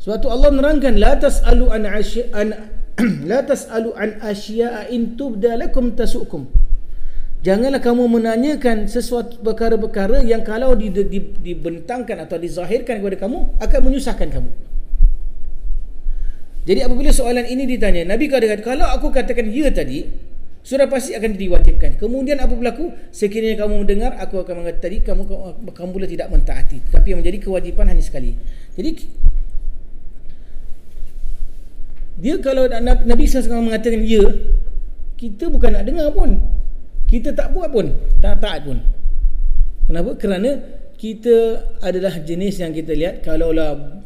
Sebab tu Allah menerangkan la tas'alu an asya'a in tubda lakum tasukum. Janganlah kamu menanyakan sesuatu perkara-perkara yang kalau dibentangkan atau dizahirkan kepada kamu akan menyusahkan kamu. Jadi apabila soalan ini ditanya, Nabi katakan, kalau aku katakan ya tadi, sudah pasti akan diwajibkan. Kemudian apa berlaku? Sekiranya kamu mendengar, aku akan mengatakan tadi kamu pula tidak mentaati, tapi yang menjadi kewajipan hanya sekali. Jadi dia kalau Nabi SAW mengatakan ya, kita bukan nak dengar pun, kita tak buat pun, tak taat pun. Kenapa? Kerana kita adalah jenis yang kita lihat, kalaulah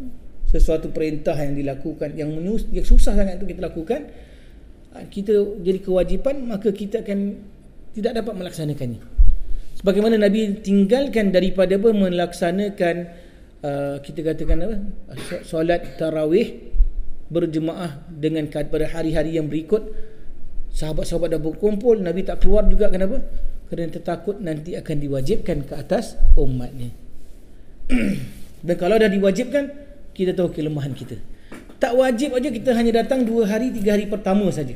sesuatu perintah yang dilakukan yang susah sangat untuk kita lakukan, kita jadi kewajipan, maka kita akan tidak dapat melaksanakannya. Sebagaimana Nabi tinggalkan daripada melaksanakan kita katakan apa, solat tarawih berjemaah dengan pada hari-hari yang berikut. Sahabat-sahabat dah berkumpul, Nabi tak keluar juga. Kenapa? Kerana takut nanti akan diwajibkan ke atas umatnya. Dan kalau dah diwajibkan, kita tahu kelemahan kita. Tak wajib aja kita hanya datang 2 hari 3 hari pertama saja,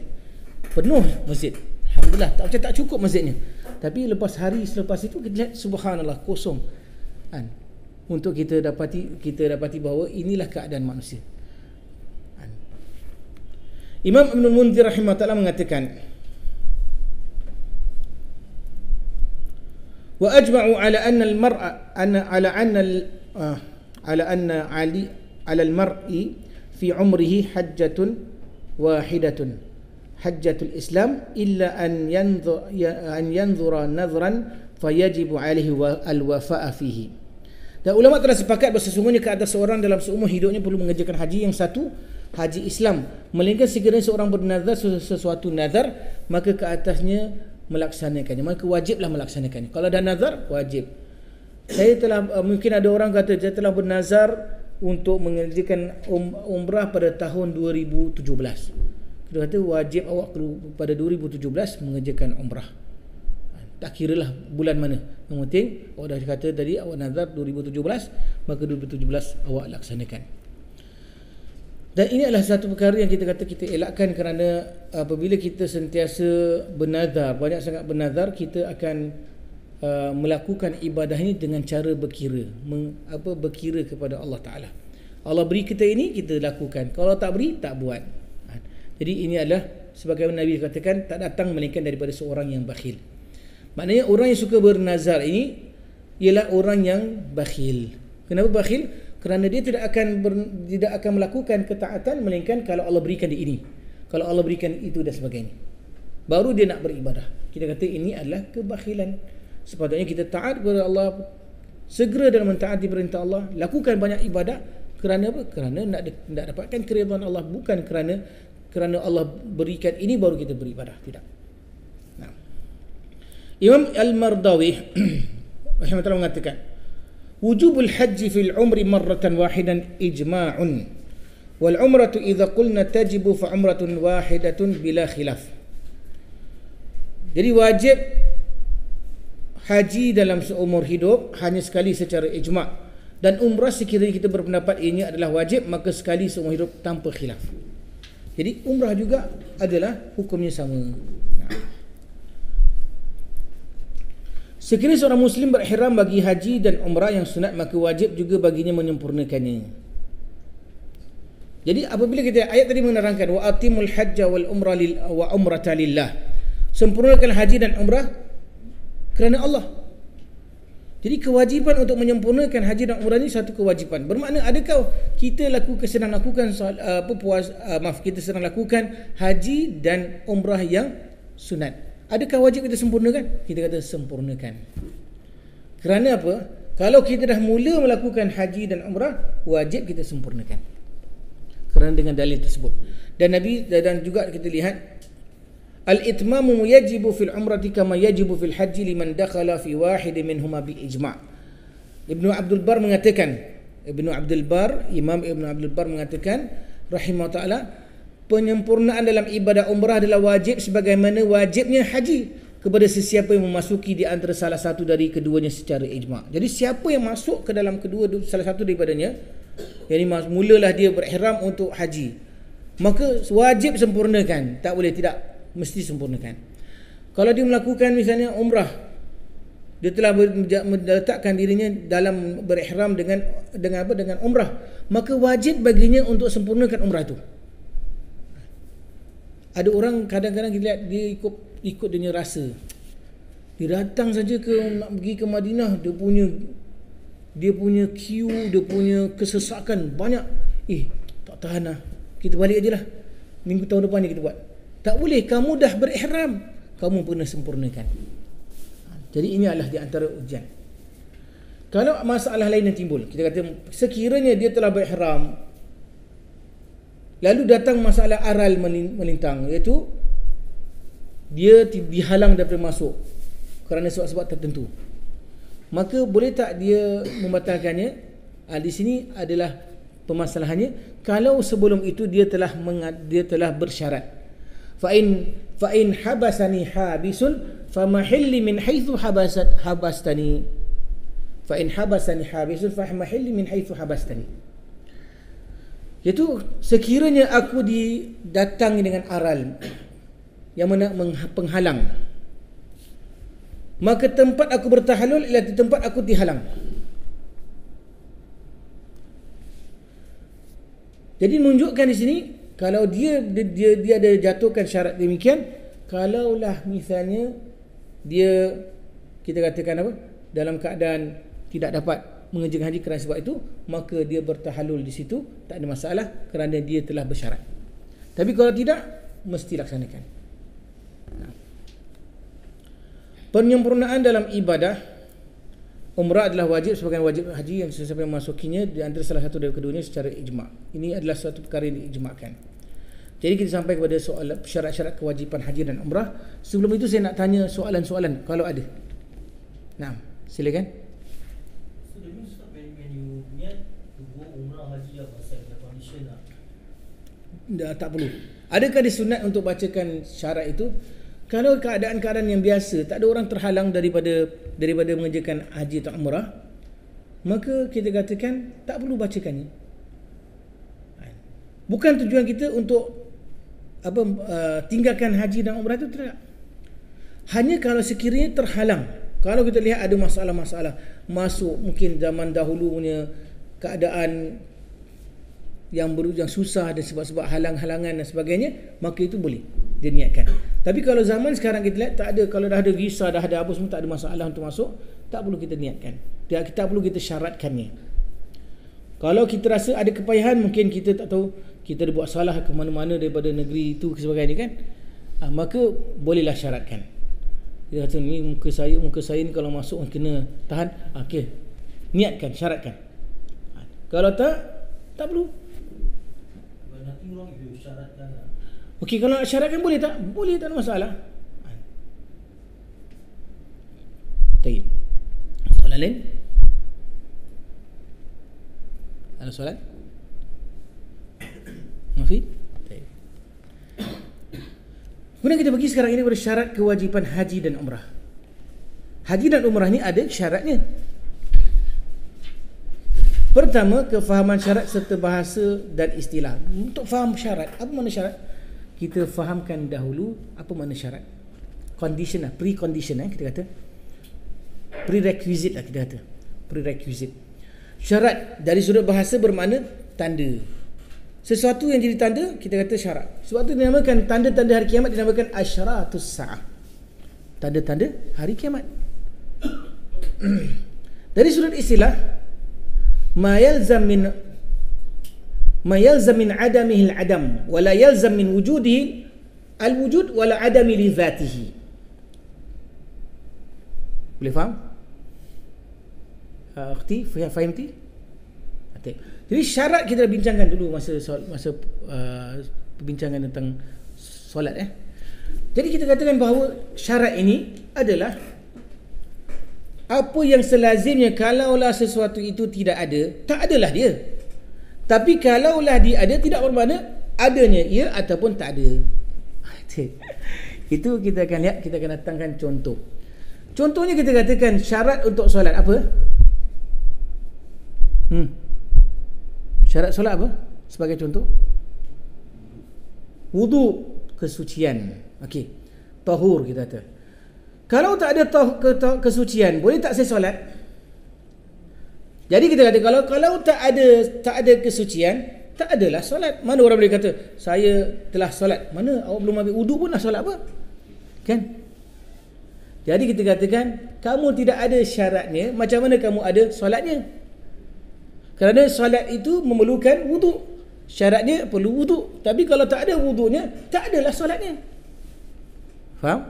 penuh masjid. Alhamdulillah, tak cukup masjidnya. Tapi lepas hari selepas itu kita lihat subhanallah kosong. Untuk kita dapati bahawa inilah keadaan manusia. Imam Ibn Munzir rahimahullah mengatakan, wa ajma'u ala anna al-mar'a ala al-mar'i fi umrihi hajjatun wahidatun, hajjatul Islam, illa an yanzura nazran fayajibu alaihi al-wafa'a fihi. Dan ulama telah sepakat bahawa sesungguhnya ke atas seorang dalam seumur hidupnya perlu mengerjakan haji yang satu, haji Islam, melainkan sekiranya seorang bernazar sesuatu nazar, maka ke atasnya melaksanakannya, maka wajiblah melaksanakannya. Kalau dah nazar, wajib. Saya telah mungkin ada orang kata saya telah bernazar untuk mengerjakan umrah pada tahun 2017. Kita kata wajib awak pada 2017 mengerjakan umrah. Tak kiralah bulan mana. Yang penting awak dah kata tadi awak nazar 2017, maka 2017 awak laksanakan. Dan ini adalah satu perkara yang kita kata kita elakkan, kerana apabila kita sentiasa bernazar, banyak sangat bernazar, kita akan melakukan ibadah ini dengan cara berkira, berkira kepada Allah Ta'ala. Allah beri kita ini, kita lakukan. Kalau tak beri, tak buat. Jadi ini adalah sebagaimana Nabi katakan, tak datang melainkan daripada seorang yang bakhil. Maknanya orang yang suka bernazar ini ialah orang yang bakhil. Kenapa bakhil? Kerana dia tidak akan melakukan ketaatan melainkan kalau Allah berikan dia ini, kalau Allah berikan itu dan sebagainya, baru dia nak beribadah. Kita kata ini adalah kebakhilan. Sepatutnya kita taat kepada Allah, segera dalam mentaati perintah Allah, lakukan banyak ibadah. Kerana apa? Kerana nak dapatkan keridhaan Allah, bukan kerana Allah berikan ini baru kita beribadah. Tidak. Nah. Imam Al-Mardawi rahimahullah mengatakan, wujubul haji fil umri marratan wahidan ijma'un, wal umratu idza qulna tajibu fa umratun wahidatun bila khilaf. Jadi wajib haji dalam seumur hidup hanya sekali secara ijma', dan umrah sekiranya kita berpendapat ini adalah wajib, maka sekali seumur hidup tanpa khilaf. Jadi umrah juga adalah hukumnya sama. Sekiranya seorang Muslim berihram bagi haji dan umrah yang sunat, maka wajib juga baginya menyempurnakannya. Jadi apabila kita ayat tadi menerangkan wa atimul hajja wal umrah wa umrata lillah, sempurnakan haji dan umrah kerana Allah. Jadi kewajipan untuk menyempurnakan haji dan umrah ini satu kewajipan. Bermakna adakah kita sedang lakukan kita sedang lakukan haji dan umrah yang sunat? Adakah wajib kita sempurnakan? Kita kata sempurnakan. Kerana apa? Kalau kita dah mula melakukan haji dan umrah, wajib kita sempurnakan. Kerana dengan dalil tersebut. Dan Nabi, dan juga kita lihat, al-itmamu yajibu fil umrati kama yajibu fil haji liman dakhala fi wahid minhuma bi ijma'. Ibnu Abdul Bar mengatakan, Imam Ibnu Abdul Bar mengatakan rahimahullah ta'ala, penyempurnaan dalam ibadah umrah adalah wajib sebagaimana wajibnya haji kepada sesiapa yang memasuki di antara salah satu dari keduanya secara ijma'. Jadi siapa yang masuk ke dalam salah satu daripadanya, yang mulalah dia berihram untuk haji, maka wajib sempurnakan, tak boleh tidak, mesti sempurnakan. Kalau dia melakukan misalnya umrah, dia telah meletakkan dirinya dalam berihram dengan umrah, maka wajib baginya untuk sempurnakan umrah itu. Ada orang kadang-kadang kita lihat dia ikut dia rasa. Dia datang saja nak pergi ke Madinah, dia punya queue, dia punya kesesakan banyak. Tak tahan lah, kita balik aje lah, minggu tahun depan ni kita buat. Tak boleh, kamu dah berihram, kamu pernah sempurnakan. Jadi ini adalah di antara ujian. Kalau masalah lain yang timbul, kita kata sekiranya dia telah berihram, lalu datang masalah aral melintang, iaitu dia dihalang daripada masuk kerana sebab-sebab tertentu, maka boleh tak dia membatalkannya? Di sini adalah permasalahannya. Kalau sebelum itu dia telah bersyarat, fa in habasani habisun famahilli min haitsu habastani, fa in habasani habisun fa mahilli min haitsu habastani. Iaitu sekiranya aku didatangi dengan aral yang mana penghalang, maka tempat aku bertahalul ialah di tempat aku dihalang. Jadi menunjukkan di sini kalau dia ada jatuhkan syarat demikian, kalaulah misalnya dia, kita katakan apa, dalam keadaan tidak dapat mengerjakan haji kerana sebab itu, maka dia bertahalul di situ, tak ada masalah kerana dia telah bersyarat. Tapi kalau tidak, mesti laksanakan. Penyempurnaan dalam ibadah umrah adalah wajib sebagai wajib haji yang sesiapa yang memasukinya di antara salah satu dari keduanya secara ijma'. Ini adalah suatu perkara yang diijma'kan. Jadi kita sampai kepada soal syarat-syarat kewajipan haji dan umrah. Sebelum itu saya nak tanya soalan-soalan kalau ada. Nah, silakan.
So that means when you niat to go umrah haji apa the condition lah.
Tak perlu. Adakah disunat untuk bacakan syarat itu? Kalau keadaan-keadaan yang biasa, tak ada orang terhalang daripada mengerjakan haji atau umrah, maka kita katakan tak perlu bacakannya. Bukan tujuan kita untuk tinggalkan haji dan umrah itu, tidak. Hanya kalau sekiranya terhalang. Kalau kita lihat ada masalah-masalah masuk, mungkin zaman dahulu punya keadaan yang susah dan sebab-sebab halang-halangan dan sebagainya, maka itu boleh diniatkan. Tapi kalau zaman sekarang kita lihat tak ada, kalau dah ada visa, dah ada apa semua, tak ada masalah untuk masuk, tak perlu kita niatkan. Tak perlu kita syaratkannya. Kalau kita rasa ada kepayahan, mungkin kita tak tahu, kita ada buat salah ke mana-mana daripada negeri itu ke sebagainya kan, maka bolehlah syaratkan. Dia kata ni muka saya ni kalau masuk kena tahan, okey, niatkan, syaratkan. Kalau tak perlu.
Nothing wrong if you syaratkan lah.
Okey, kalau nak syaratkan boleh tak? Boleh, tak ada masalah. Baik. Soalan lain? Ada soalan? Mafi? Baik. Kemudian kita pergi sekarang ini pada syarat kewajipan haji dan umrah. Haji dan umrah ni ada syaratnya. Pertama, kefahaman syarat serta bahasa dan istilah. Untuk faham syarat, apa makna syarat? Kita fahamkan dahulu apa makna syarat. Condition lah, pre-condition kita kata. Prerequisite lah kita kata. Prerequisite. Syarat dari sudut bahasa bermakna tanda. Sesuatu yang jadi tanda, kita kata syarat. Sebab tu dinamakan tanda-tanda hari kiamat, dinamakan asyaratus sa'ah. Tanda-tanda hari kiamat. Dari sudut istilah, ma yalzam min adamihi al-adam wa la yalzam min wujudihi al-wujud wa la adami li dhatihi. Boleh faham? Akhti, fahimti? Jadi syarat kita dah bincangkan dulu masa perbincangan tentang solat Jadi kita katakan bahawa syarat ini adalah apa yang selazimnya. Kalaulah sesuatu itu tidak ada, tak adalah dia. Tapi kalaulah dia ada, tidak bermakna adanya ia ataupun tak ada. Itu kita akan lihat, kita akan datangkan contoh. Contohnya kita katakan syarat untuk solat apa? Syarat solat apa? Sebagai contoh, wudu, kesucian. Okey, tahur kita kata. Kalau tak ada kesucian, boleh tak saya solat? Jadi kita kata kalau tak ada kesucian, tak adalah solat. Mana orang boleh kata saya telah solat? Mana awak belum ambil wudu pun nak solat apa? Kan? Jadi kita katakan kamu tidak ada syaratnya, macam mana kamu ada solatnya? Kerana solat itu memerlukan wudu. Syaratnya perlu wudu. Tapi kalau tak ada wudunya, tak adalah solatnya. Faham?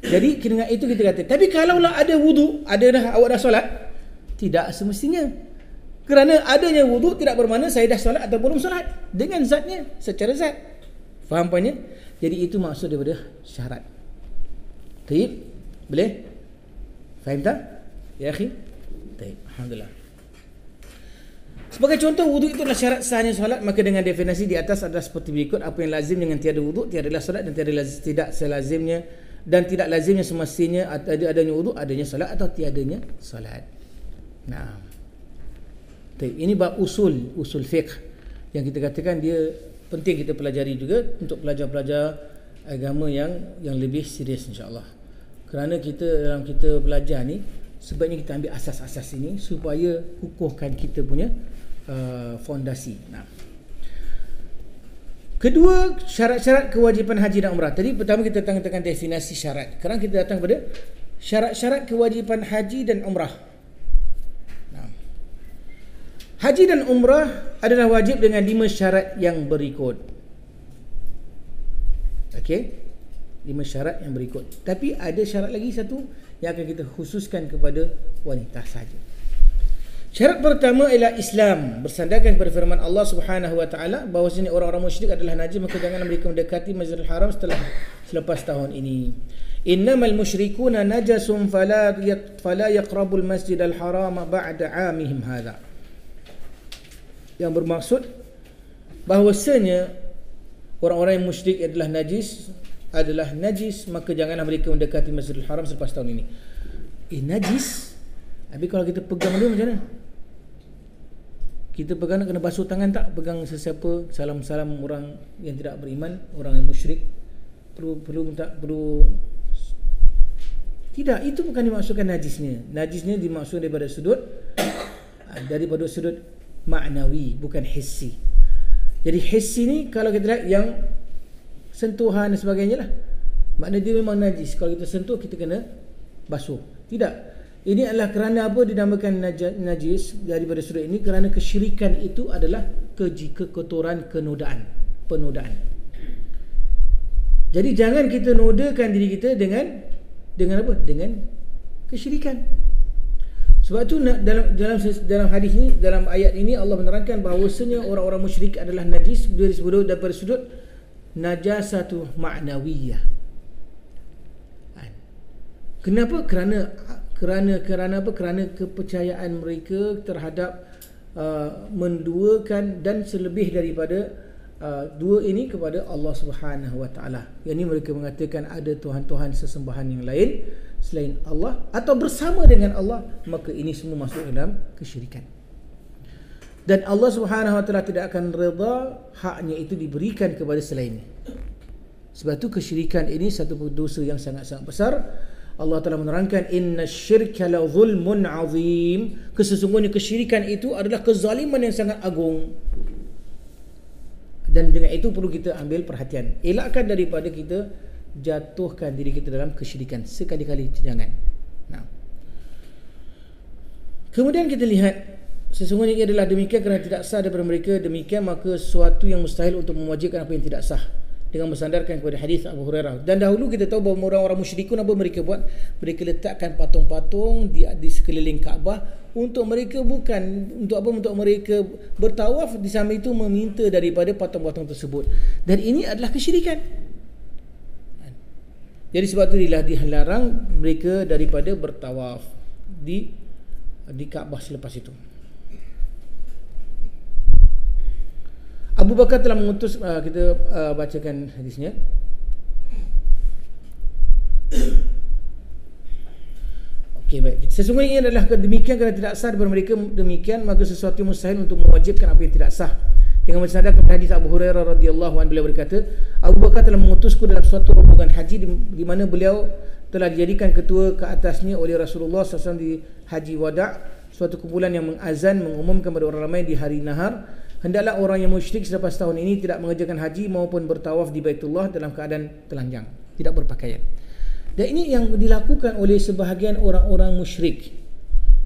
Jadi dengan itu kita kata, tapi kalaulah ada wudu, awak dah solat, tidak semestinya. Kerana adanya wudu tidak bermakna saya dah solat atau belum solat. Dengan zatnya, secara zat. Faham poinnya? Jadi itu maksud daripada syarat. Baik? Boleh? Faham tak? Ya akhi? Baik, alhamdulillah. Sebagai contoh, wudu itu adalah syarat sahnya solat. Maka dengan definisi di atas adalah seperti berikut. Apa yang lazim dengan tiada wudu, tiadalah solat, dan tidak selazimnya dan tidak lazimnya semestinya adanya wudu, adanya solat atau tiadanya solat. Nah, ini bab usul fiqh yang kita katakan dia penting kita pelajari juga untuk pelajar-pelajar agama yang lebih serius, insya-Allah. Kerana dalam kita belajar ni sebaiknya kita ambil asas-asas ini supaya kukuhkan kita punya fondasi. Nah, kedua, syarat-syarat kewajipan haji dan umrah. Tadi pertama kita tekan definisi syarat. Sekarang kita datang pada syarat-syarat kewajipan haji dan umrah. Nah, haji dan umrah adalah wajib dengan 5 syarat yang berikut. Okey, 5 syarat yang berikut. Tapi ada syarat lagi satu yang akan kita khususkan kepada wanita sahaja. Syarat pertama ialah Islam, bersandarkan kepada firman Allah Subhanahu wa taala bahawasanya orang-orang musyrik adalah najis, maka janganlah mereka mendekati Masjidil Haram selepas tahun ini. Innamal musyrikuna najasun fala yaqrabul Masjidal Haram ba'da 'amihim hadha. Yang bermaksud bahawasanya orang-orang yang musyrik adalah najis, maka janganlah mereka mendekati Masjidil Haram selepas tahun ini. Najis. Habis kalau kita pegang dia macam mana? Kita pegang kena basuh tangan tak? Pegang sesiapa, salam-salam orang yang tidak beriman, orang yang musyrik. Perlu tak? Perlu. Tidak, itu bukan dimaksudkan najisnya. Najisnya dimaksud daripada sudut maknawi, bukan hissi. Jadi hissi ni kalau kita lihat yang sentuhan dan sebagainya lah, maknanya dia memang najis. Kalau kita sentuh, kita kena basuh. Tidak. Ini adalah kerana apa dinamakan najis daripada sudut ini? Kerana kesyirikan itu adalah kekotoran, penodaan. Jadi jangan kita nodakan diri kita dengan apa? Dengan kesyirikan. Sebab tu dalam hadis ni, dalam ayat ini Allah menerangkan bahawasanya orang-orang musyrik adalah najis daripada sudut najasatu ma'nawiyah. Kenapa? Kerana apa? Kerana kepercayaan mereka terhadap menduakan dan selebih daripada dua ini kepada Allah Subhanahu wa taala. Yang ini mereka mengatakan ada tuhan-tuhan sesembahan yang lain selain Allah atau bersama dengan Allah, maka ini semua masuk dalam kesyirikan. Dan Allah Subhanahu wa taala tidak akan redha haknya itu diberikan kepada selainnya. Sebab itu kesyirikan ini satu dosa yang sangat-sangat besar. Allah Ta'ala menerangkan innasyirka la zulmun azim, sesungguhnya kesyirikan itu adalah kezaliman yang sangat agung. Dan dengan itu perlu kita ambil perhatian, elakkan daripada kita jatuhkan diri kita dalam kesyirikan, sekali-kali jangan. Nah, kemudian kita lihat sesungguhnya ia adalah demikian kerana tidak sah daripada mereka demikian, maka sesuatu yang mustahil untuk mewajibkan apa yang tidak sah, dengan bersandarkan kepada hadis Abu Hurairah. Dan dahulu kita tahu bahawa orang-orang musyrikun apa mereka buat? Mereka letakkan patung-patung di sekeliling Kaabah untuk mereka untuk mereka bertawaf, di samping itu meminta daripada patung-patung tersebut. Dan ini adalah kesyirikan. Jadi sebab itu dilarang mereka daripada bertawaf di Kaabah selepas itu. Abu Bakar telah mengutus, kita bacakan hadisnya. Okey, baik. Sesungguhnya ia adalah demikian kerana tidak sah daripada mereka demikian, maka sesuatu yang mustahil untuk mewajibkan apa yang tidak sah. Dengan bersandarkan hadis Abu Hurairah radhiyallahu anhu, beliau berkata, Abu Bakar telah mengutusku dalam suatu rombongan haji di mana beliau telah dijadikan ketua ke atasnya oleh Rasulullah SAW di Haji Wada', suatu kumpulan yang mengazan mengumumkan kepada orang ramai di hari nahar, hendaklah orang yang musyrik selepas tahun ini tidak mengerjakan haji maupun bertawaf di Baitullah dalam keadaan telanjang, tidak berpakaian. Dan ini yang dilakukan oleh sebahagian orang-orang musyrik.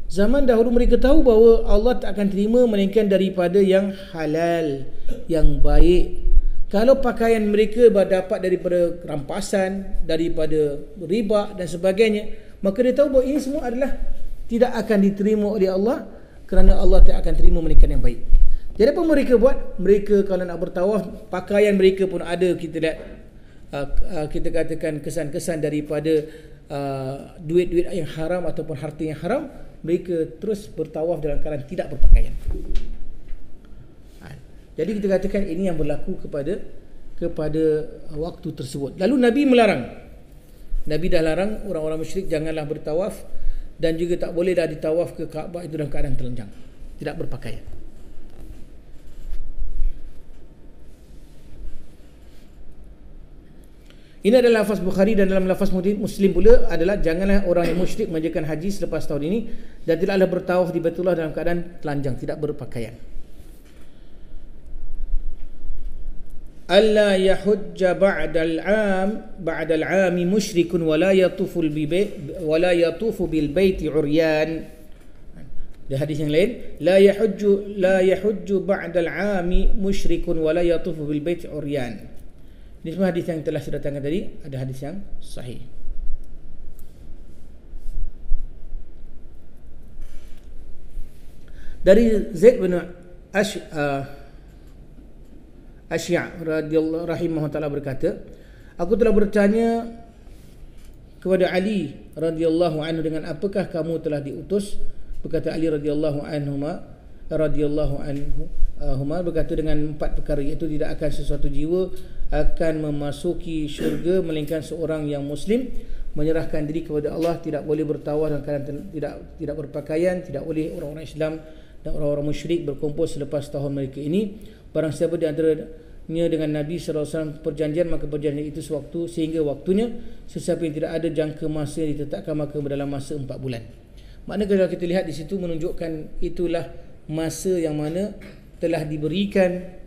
Zaman dahulu mereka tahu bahawa Allah tak akan terima melainkan daripada yang halal, yang baik. Kalau pakaian mereka dapat daripada rampasan, daripada riba dan sebagainya, maka dia tahu bahawa ini semua adalah tidak akan diterima oleh Allah, kerana Allah tak akan terima melainkan yang baik. Jadi apa mereka buat? Mereka kalau nak bertawaf, pakaian mereka pun ada, kita lihat kita katakan kesan-kesan daripada duit-duit yang haram ataupun harta yang haram. Mereka terus bertawaf dalam keadaan tidak berpakaian. Jadi kita katakan ini yang berlaku kepada waktu tersebut. Lalu Nabi melarang. Nabi dah larang orang-orang musyrik janganlah bertawaf dan juga tak boleh dah ditawaf ke Kaabah itu dalam keadaan telanjang, tidak berpakaian. Ini adalah lafaz Bukhari, dan dalam lafaz Muslim pula adalah janganlah orang yang musyrik mengerjakan haji selepas tahun ini dan tidaklah bertawaf di Baitullah dalam keadaan telanjang, tidak berpakaian. Alla yahujja ba'dal 'ami musyrikun wa la yatufu bil baiti uryan. Di hadis yang lain, la yahujju ba'dal 'ami musyrikun wa la yatufu bil baiti uryan. Ini semua hadis yang telah saya datangkan tadi, ada hadis yang sahih. Dari Zaid bin Asy' radhiyallahu rahimahullah taala berkata, aku telah bertanya kepada Ali radhiyallahu anhu, dengan apakah kamu telah diutus? Berkata Ali radhiyallahu anhu berkata, dengan 4 perkara, iaitu tidak akan sesuatu jiwa akan memasuki syurga melainkan seorang yang muslim menyerahkan diri kepada Allah, tidak boleh bertawaf dan keadaan tidak berpakaian, tidak boleh orang-orang Islam dan orang-orang musyrik berkumpul selepas tahun mereka ini. Barang siapa di antaranya dengan Nabi SAW perjanjian, maka perjanjian itu sewaktu sehingga waktunya. Sesiapa yang tidak ada jangka masa yang ditetapkan, maka dalam masa 4 bulan. Maknanya kalau kita lihat di situ menunjukkan itulah masa yang mana telah diberikan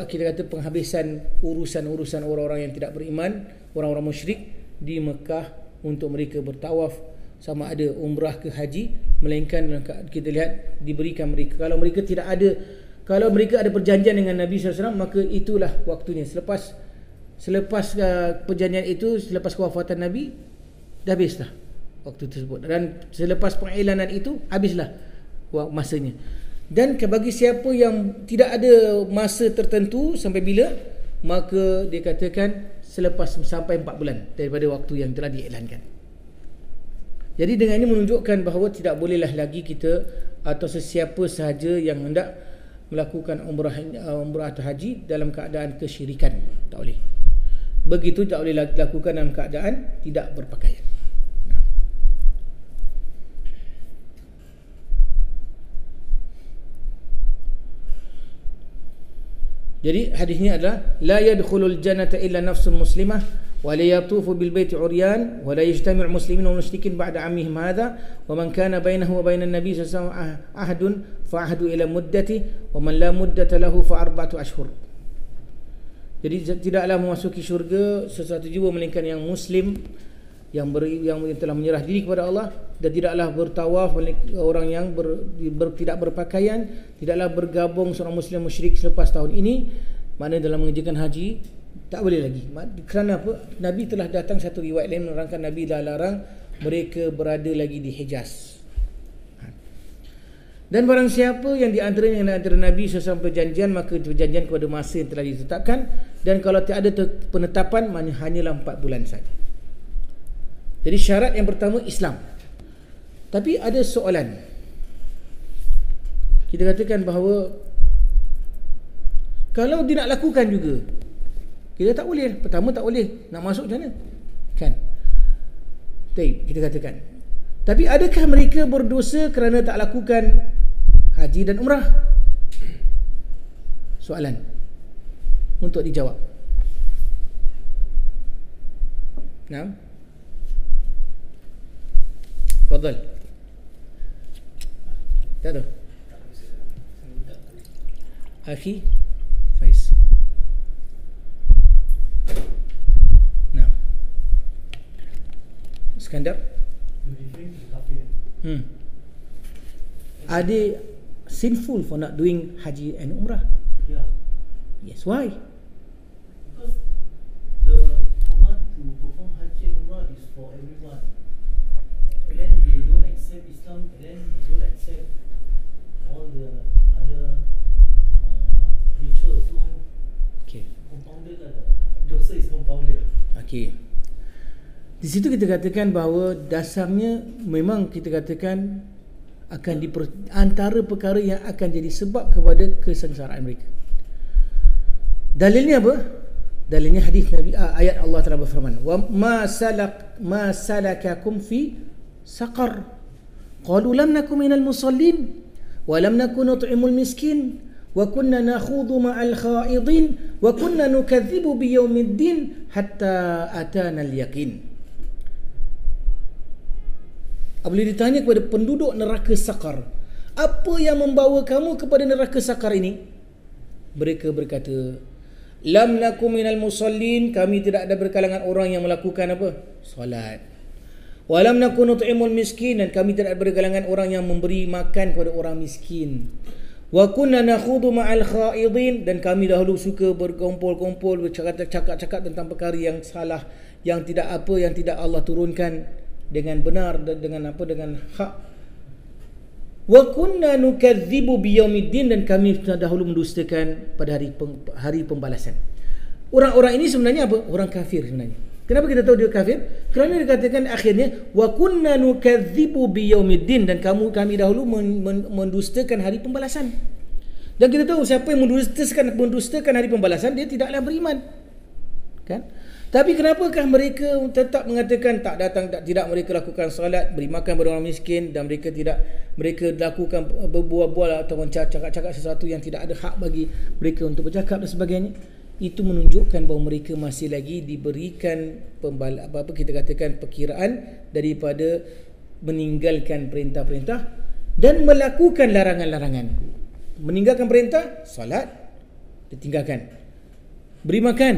kita kata penghabisan urusan-urusan orang-orang yang tidak beriman, orang-orang musyrik di Mekah, untuk mereka bertawaf sama ada umrah ke haji, melainkan kita lihat diberikan mereka, kalau mereka ada perjanjian dengan Nabi SAW, maka itulah waktunya. Selepas perjanjian itu, selepas kewafatan Nabi, dah habislah waktu tersebut, dan selepas pengikhlanan itu habislah masanya. Dan bagi siapa yang tidak ada masa tertentu sampai bila, maka dia katakan selepas sampai 4 bulan daripada waktu yang telah diiklankan. Jadi dengan ini menunjukkan bahawa tidak bolehlah lagi kita atau sesiapa sahaja yang hendak melakukan umrah atau haji dalam keadaan kesyirikan. Tak boleh. Begitu tak boleh dilakukan dalam keadaan tidak berpakaian. Jadi hadis ini adalah la yadkhulul jannata illa nafsun muslimah wa la yatufu bil baiti uryan wa la yajtami'u muslimin wa musyrikin ba'da amihim hadha wa man kana bainahu wa bainan nabiy sallallahu alaihi wasallam ahdun fa ahdu ila muddati wa man la muddata lahu fa 4 ashhur. Jadi tidaklah memasuki syurga sesuatu jiwa melainkan yang muslim yang telah menyerah diri kepada Allah, dan tidaklah bertawaf orang yang tidak berpakaian, tidaklah bergabung seorang muslim musyrik selepas tahun ini. Maknanya dalam mengerjakan haji tak boleh lagi. Kerana apa? Nabi telah datang satu riwayat lain menerangkan Nabi dah larang mereka berada lagi di Hijaz. Dan barang siapa yang di antaranya antara Nabi SAW perjanjian, maka perjanjian kepada masa yang telah ditetapkan, dan kalau tiada penetapan, hanyalah 4 bulan saja. Jadi syarat yang pertama Islam. Tapi ada soalan. Kita katakan bahawa kalau dia nak lakukan juga, kita tak boleh. Pertama tak boleh. Nak masuk macam mana? Kan? Kita katakan. Tapi adakah mereka berdosa kerana tak lakukan haji dan umrah? Soalan untuk dijawab. Nah, Fadal. Tak tahu. Akhi Faiz. Nah. Iskandar. Are they sinful for not doing haji and umrah?
Yeah.
Yes, why?
Because the command to perform haji and umrah is for everyone. And then they don't accept Islam, and then they don't accept all the other rituals. So
Okay.
compounded lah, dosa is compounded.
Okey. Di situ kita katakan bahawa dasarnya memang kita katakan akan antara perkara yang akan jadi sebab kepada kesengsaraan mereka. Dalilnya apa? Dalilnya hadis Nabi, ayat Allah telah berfirman, "Wa ma salakakum fi saqar." Qalu lam nakum minal musallin wa lam nakun nut'imul miskin wa kunna nakhudhu ma'al kha'idin wa kunna nukadzibu biyaumiddin hatta atana al-yaqin. Apabila ditanya kepada penduduk neraka Sakar, apa yang membawa kamu kepada neraka Sakar ini? Mereka berkata, lam nakum minal musallin, kami tidak ada berkalangan orang yang melakukan apa? Solat. Wa lam nakun nut'imul miskin, dan kami tidak ada berkalangan orang yang memberi makan kepada orang miskin. Wa kunna nakhudhu ma'al kha'idin, dan kami dahulu suka berkumpul-kumpul bercakap-cakap tentang perkara yang salah, yang tidak Allah turunkan dengan benar dan dengan hak. Wa kunna nukadzibu biyaumiddin, dan kami dahulu mendustakan pada hari pembalasan. Orang-orang ini sebenarnya apa? Orang kafir sebenarnya. Kenapa kita tahu dia kafir? Kerana dikatakan akhirnya wa kunna nukadzibu biyaumiddin, dan kami dahulu mendustakan hari pembalasan. Dan kita tahu siapa yang mendustakan hari pembalasan, dia tidaklah beriman. Kan? Tapi kenapakah mereka tetap mengatakan tidak mereka lakukan salat, beri makan kepada orang miskin, dan mereka lakukan berbual-bual atau cakap-cakap sesuatu yang tidak ada hak bagi mereka untuk bercakap dan sebagainya? Itu menunjukkan bahawa mereka masih lagi diberikan perkiraan daripada meninggalkan perintah-perintah dan melakukan larangan-larangan. Meninggalkan perintah, salat ditinggalkan, beri makan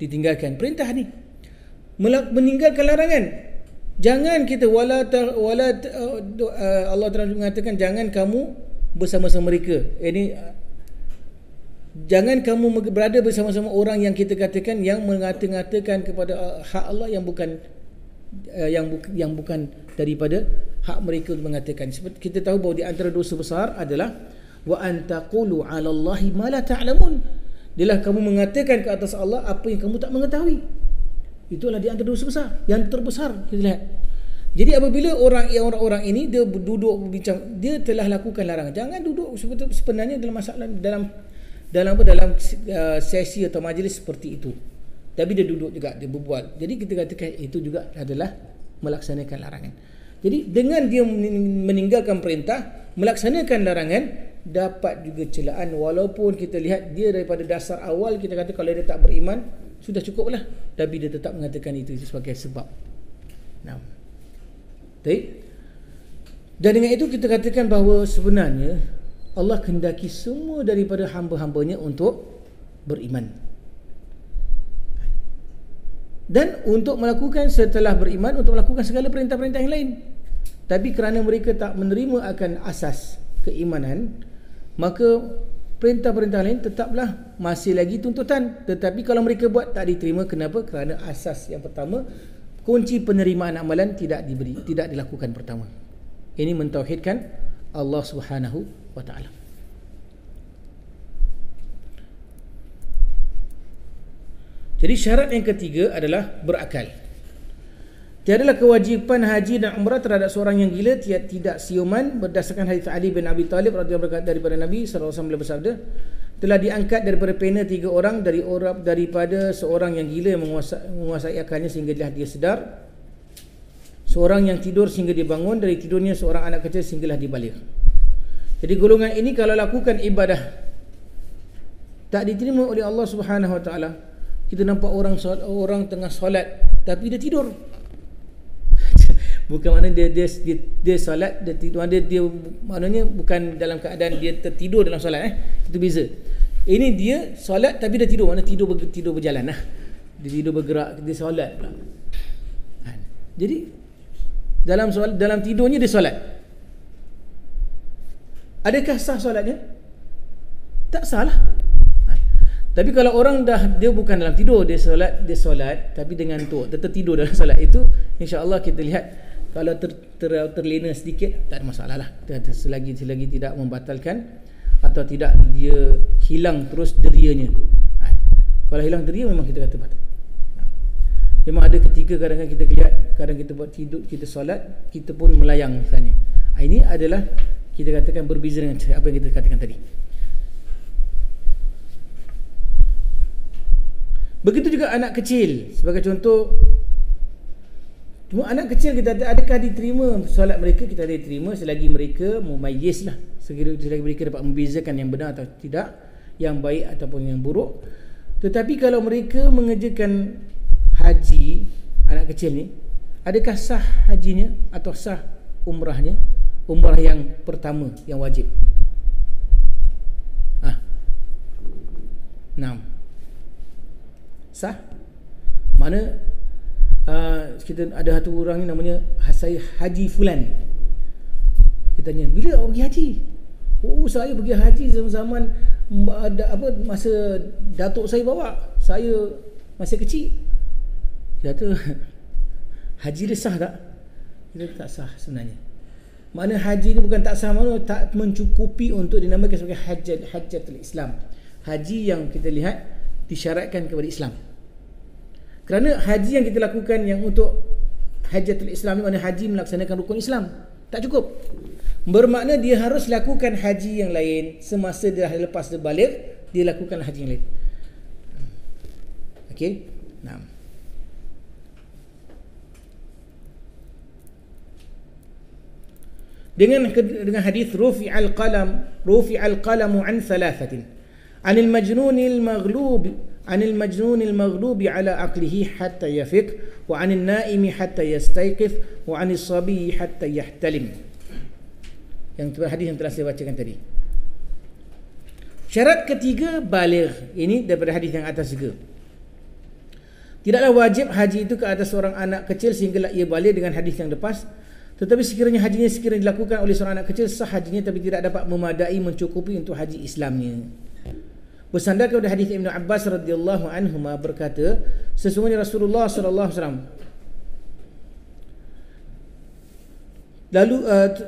ditinggalkan, perintah ni. Meninggalkan larangan, jangan kita Allah Taala mengatakan jangan kamu bersama-sama mereka. Jangan kamu berada bersama-sama orang yang kita katakan yang mengatakan kepada hak Allah yang bukan daripada hak mereka mengatakan. Seperti kita tahu bahawa di antara dosa besar adalah wa antaqulu 'ala Allahi ma la ta'lamun. Dialah kamu mengatakan ke atas Allah apa yang kamu tak mengetahui. Itulah di antara dosa besar yang terbesar, kita lihat. Jadi apabila orang-orang ini dia duduk berbincang, dia telah lakukan larangan. Jangan duduk sebenarnya dalam masalah dalam sesi atau majlis seperti itu. Tapi dia duduk juga, dia berbual. Jadi kita katakan itu juga adalah melaksanakan larangan. Jadi dengan dia meninggalkan perintah, melaksanakan larangan, dapat juga celaan. Walaupun kita lihat dia daripada dasar awal, kita kata kalau dia tak beriman, sudah cukuplah. Tapi dia tetap mengatakan itu sebagai sebab. Nah, baik. Dan dengan itu kita katakan bahawa sebenarnya Allah kehendaki semua daripada hamba-hambanya untuk beriman. Dan untuk melakukan setelah beriman, untuk melakukan segala perintah-perintah yang lain. Tapi kerana mereka tak menerima akan asas keimanan, maka perintah-perintah lain tetaplah masih lagi tuntutan. Tetapi kalau mereka buat tak diterima, kenapa? Kerana asas yang pertama, kunci penerimaan amalan tidak dilakukan pertama. Ini mentauhidkan Allah Subhanahu wa ta'ala. Jadi syarat yang ketiga adalah berakal. Tiadalah kewajipan haji dan umrah terhadap seorang yang gila tidak siuman. Berdasarkan hadis Ali bin Abi Talib radhiyallahu anhu daripada Nabi SAW bersabda, telah diangkat daripada pena 3 orang daripada seorang yang gila yang menguasai akalnya sehingga dia sedar, seorang yang tidur sehingga dia bangun, dari tidurnya seorang anak kecil sehinggalah dia balik. Jadi golongan ini kalau lakukan ibadah tak diterima oleh Allah Subhanahu Wa Taala. Kita nampak orang tengah solat tapi dia tidur. Bukan makna dia solat dia tidur, dia maknanya bukan dalam keadaan dia tertidur dalam solat. Itu beza. Ini dia solat tapi dia tidur, makna tidur berjalan lah. Dia tidur bergerak, dia solat pula. Jadi dalam tidurnya dia solat. Adakah sah solatnya? Tak sah lah. Tapi kalau orang dia bukan dalam tidur, dia solat tapi dengan tu dia tertidur dalam solat, itu insya-Allah kita lihat kalau terlena sedikit tak ada masalah lah. Selagi tidak membatalkan atau tidak dia hilang terus derianya. Kalau hilang deria memang kita kata batal. Memang ada ketika kadang-kadang kita lihat, kadang kita buat tidur, kita solat, kita pun melayang misalnya. Ini adalah kita katakan berbeza dengan apa yang kita katakan tadi. Begitu juga anak kecil. Sebagai contoh, Cuma anak kecil kita adakah diterima solat mereka? Kita ada diterima selagi mereka mumayyiz lah, selagi mereka dapat membezakan yang benar atau tidak, yang baik ataupun yang buruk. Tetapi kalau mereka mengerjakan haji, anak kecil ni, adakah sah hajinya atau sah umrahnya? Umrah yang pertama yang wajib. Sah? Mana kita ada satu orang ni namanya saya Haji Fulan. Kita tanya, bila awak pergi haji? Oh, saya pergi haji zaman-zaman masa datuk saya bawa. Saya masih kecil. Dia kata, haji dia sah tak? Dia tak sah sebenarnya. Mana haji ni bukan tak sah, mana tak mencukupi untuk dinamakan sebagai hajatul Islam. Haji yang kita lihat disyaratkan kepada Islam. Kerana haji yang kita lakukan yang untuk hajatul Islam ni, mana haji melaksanakan rukun Islam, tak cukup. Bermakna dia harus lakukan haji yang lain semasa dia lepas dia balik, dia lakukan haji yang lain. Okey. Nah. Dengan hadis rufi'al qalamu an thalathatin. Anil majnunil maghlub عن المجنون المغلوب على عقله حتى يفيق وعن النائم حتى يستيقظ وعن الصبي حتى يحتلم. Yang hadis yang telah saya bacakan tadi. Syarat ketiga baligh. Ini daripada hadis yang atas juga. Tidaklah wajib haji itu ke atas seorang anak kecil sehinggalah ia baligh dengan hadis yang lepas. Tetapi sekiranya hajinya dilakukan oleh seorang anak kecil, sah hajinya tapi tidak dapat memadai mencukupi untuk haji Islamnya. Bersandar kepada hadis Ibnu Abbas radhiyallahu anhuma berkata, sesungguhnya Rasulullah sallallahu alaihi wasallam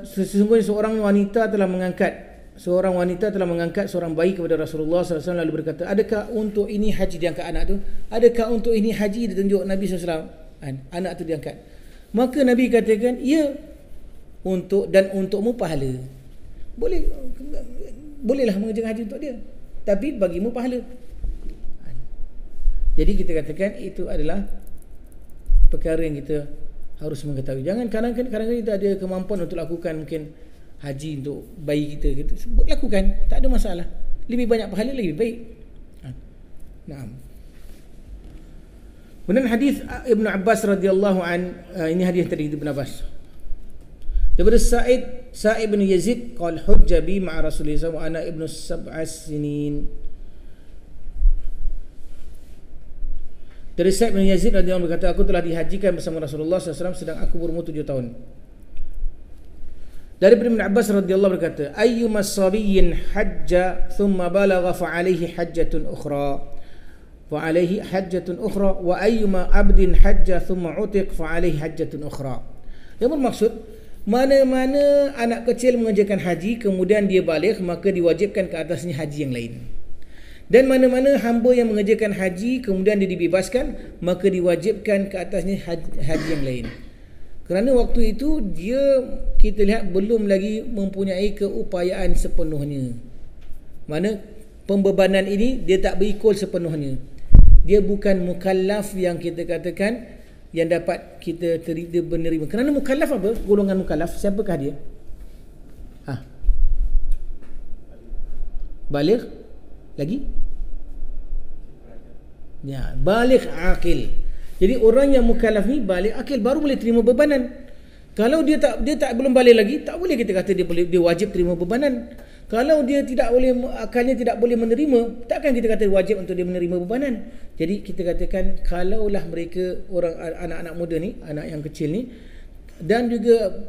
sesungguhnya seorang wanita telah mengangkat seorang bayi kepada Rasulullah sallallahu alaihi wasallam, lalu berkata, adakah untuk ini haji diangkat anak tu? Adakah untuk ini haji ditunjuk Nabi sallallahu alaihi wasallam? Anak tu diangkat. Maka Nabi katakan, ya, dan untukmu pahala. Bolehlah mengerjakan haji untuk dia, tapi bagimu pahala. Jadi kita katakan itu adalah perkara yang kita harus mengetahui. Jangan kadang-kadang kita ada kemampuan untuk lakukan mungkin haji untuk bayi kita lakukan, tak ada masalah. Lebih banyak pahala lebih baik. Naam. Kemudian hadis Ibnu Abbas radhiyallahu an, ini hadis tadi Ibnu Abbas. Daripada Sa'id bin Yazid qala hujja bi ma'a Rasulillah wa ana ibnu 7 sinin. Dari Sa'id bin Yazid radhiyallahu anhu berkata, aku telah dihajikan bersama Rasulullah SAW sedang aku berumur 7 tahun. Dari Ibnu Abbas radhiyallahu berkata, ayyuma sabiyyin hajja thumma balagha fa alayhi hajjatun ukhra wa ayyuma abdin hajja thumma utiq fa alayhi hajjatun ukhra. Yang bermaksud, mana-mana anak kecil mengerjakan haji kemudian dia baligh, maka diwajibkan ke atasnya haji yang lain. Dan mana-mana hamba yang mengerjakan haji kemudian dia dibebaskan, maka diwajibkan ke atasnya haji yang lain. Kerana waktu itu kita lihat belum lagi mempunyai keupayaan sepenuhnya. Mana pembebanan ini dia tak berikul sepenuhnya. Dia bukan mukallaf yang kita katakan yang dapat kita menerima. Kerana mukallaf apa? Golongan mukallaf, siapakah dia? Baligh lagi? Ya, baligh akil. Jadi orang yang mukallaf ni baligh akil baru boleh terima bebanan. Kalau dia belum baligh lagi, tak boleh kita kata dia wajib terima bebanan. Kalau dia akalnya tidak boleh menerima, takkan kita kata wajib untuk dia menerima bebanan. Jadi kita katakan, kalaulah mereka orang anak-anak muda ni, anak yang kecil ni, dan juga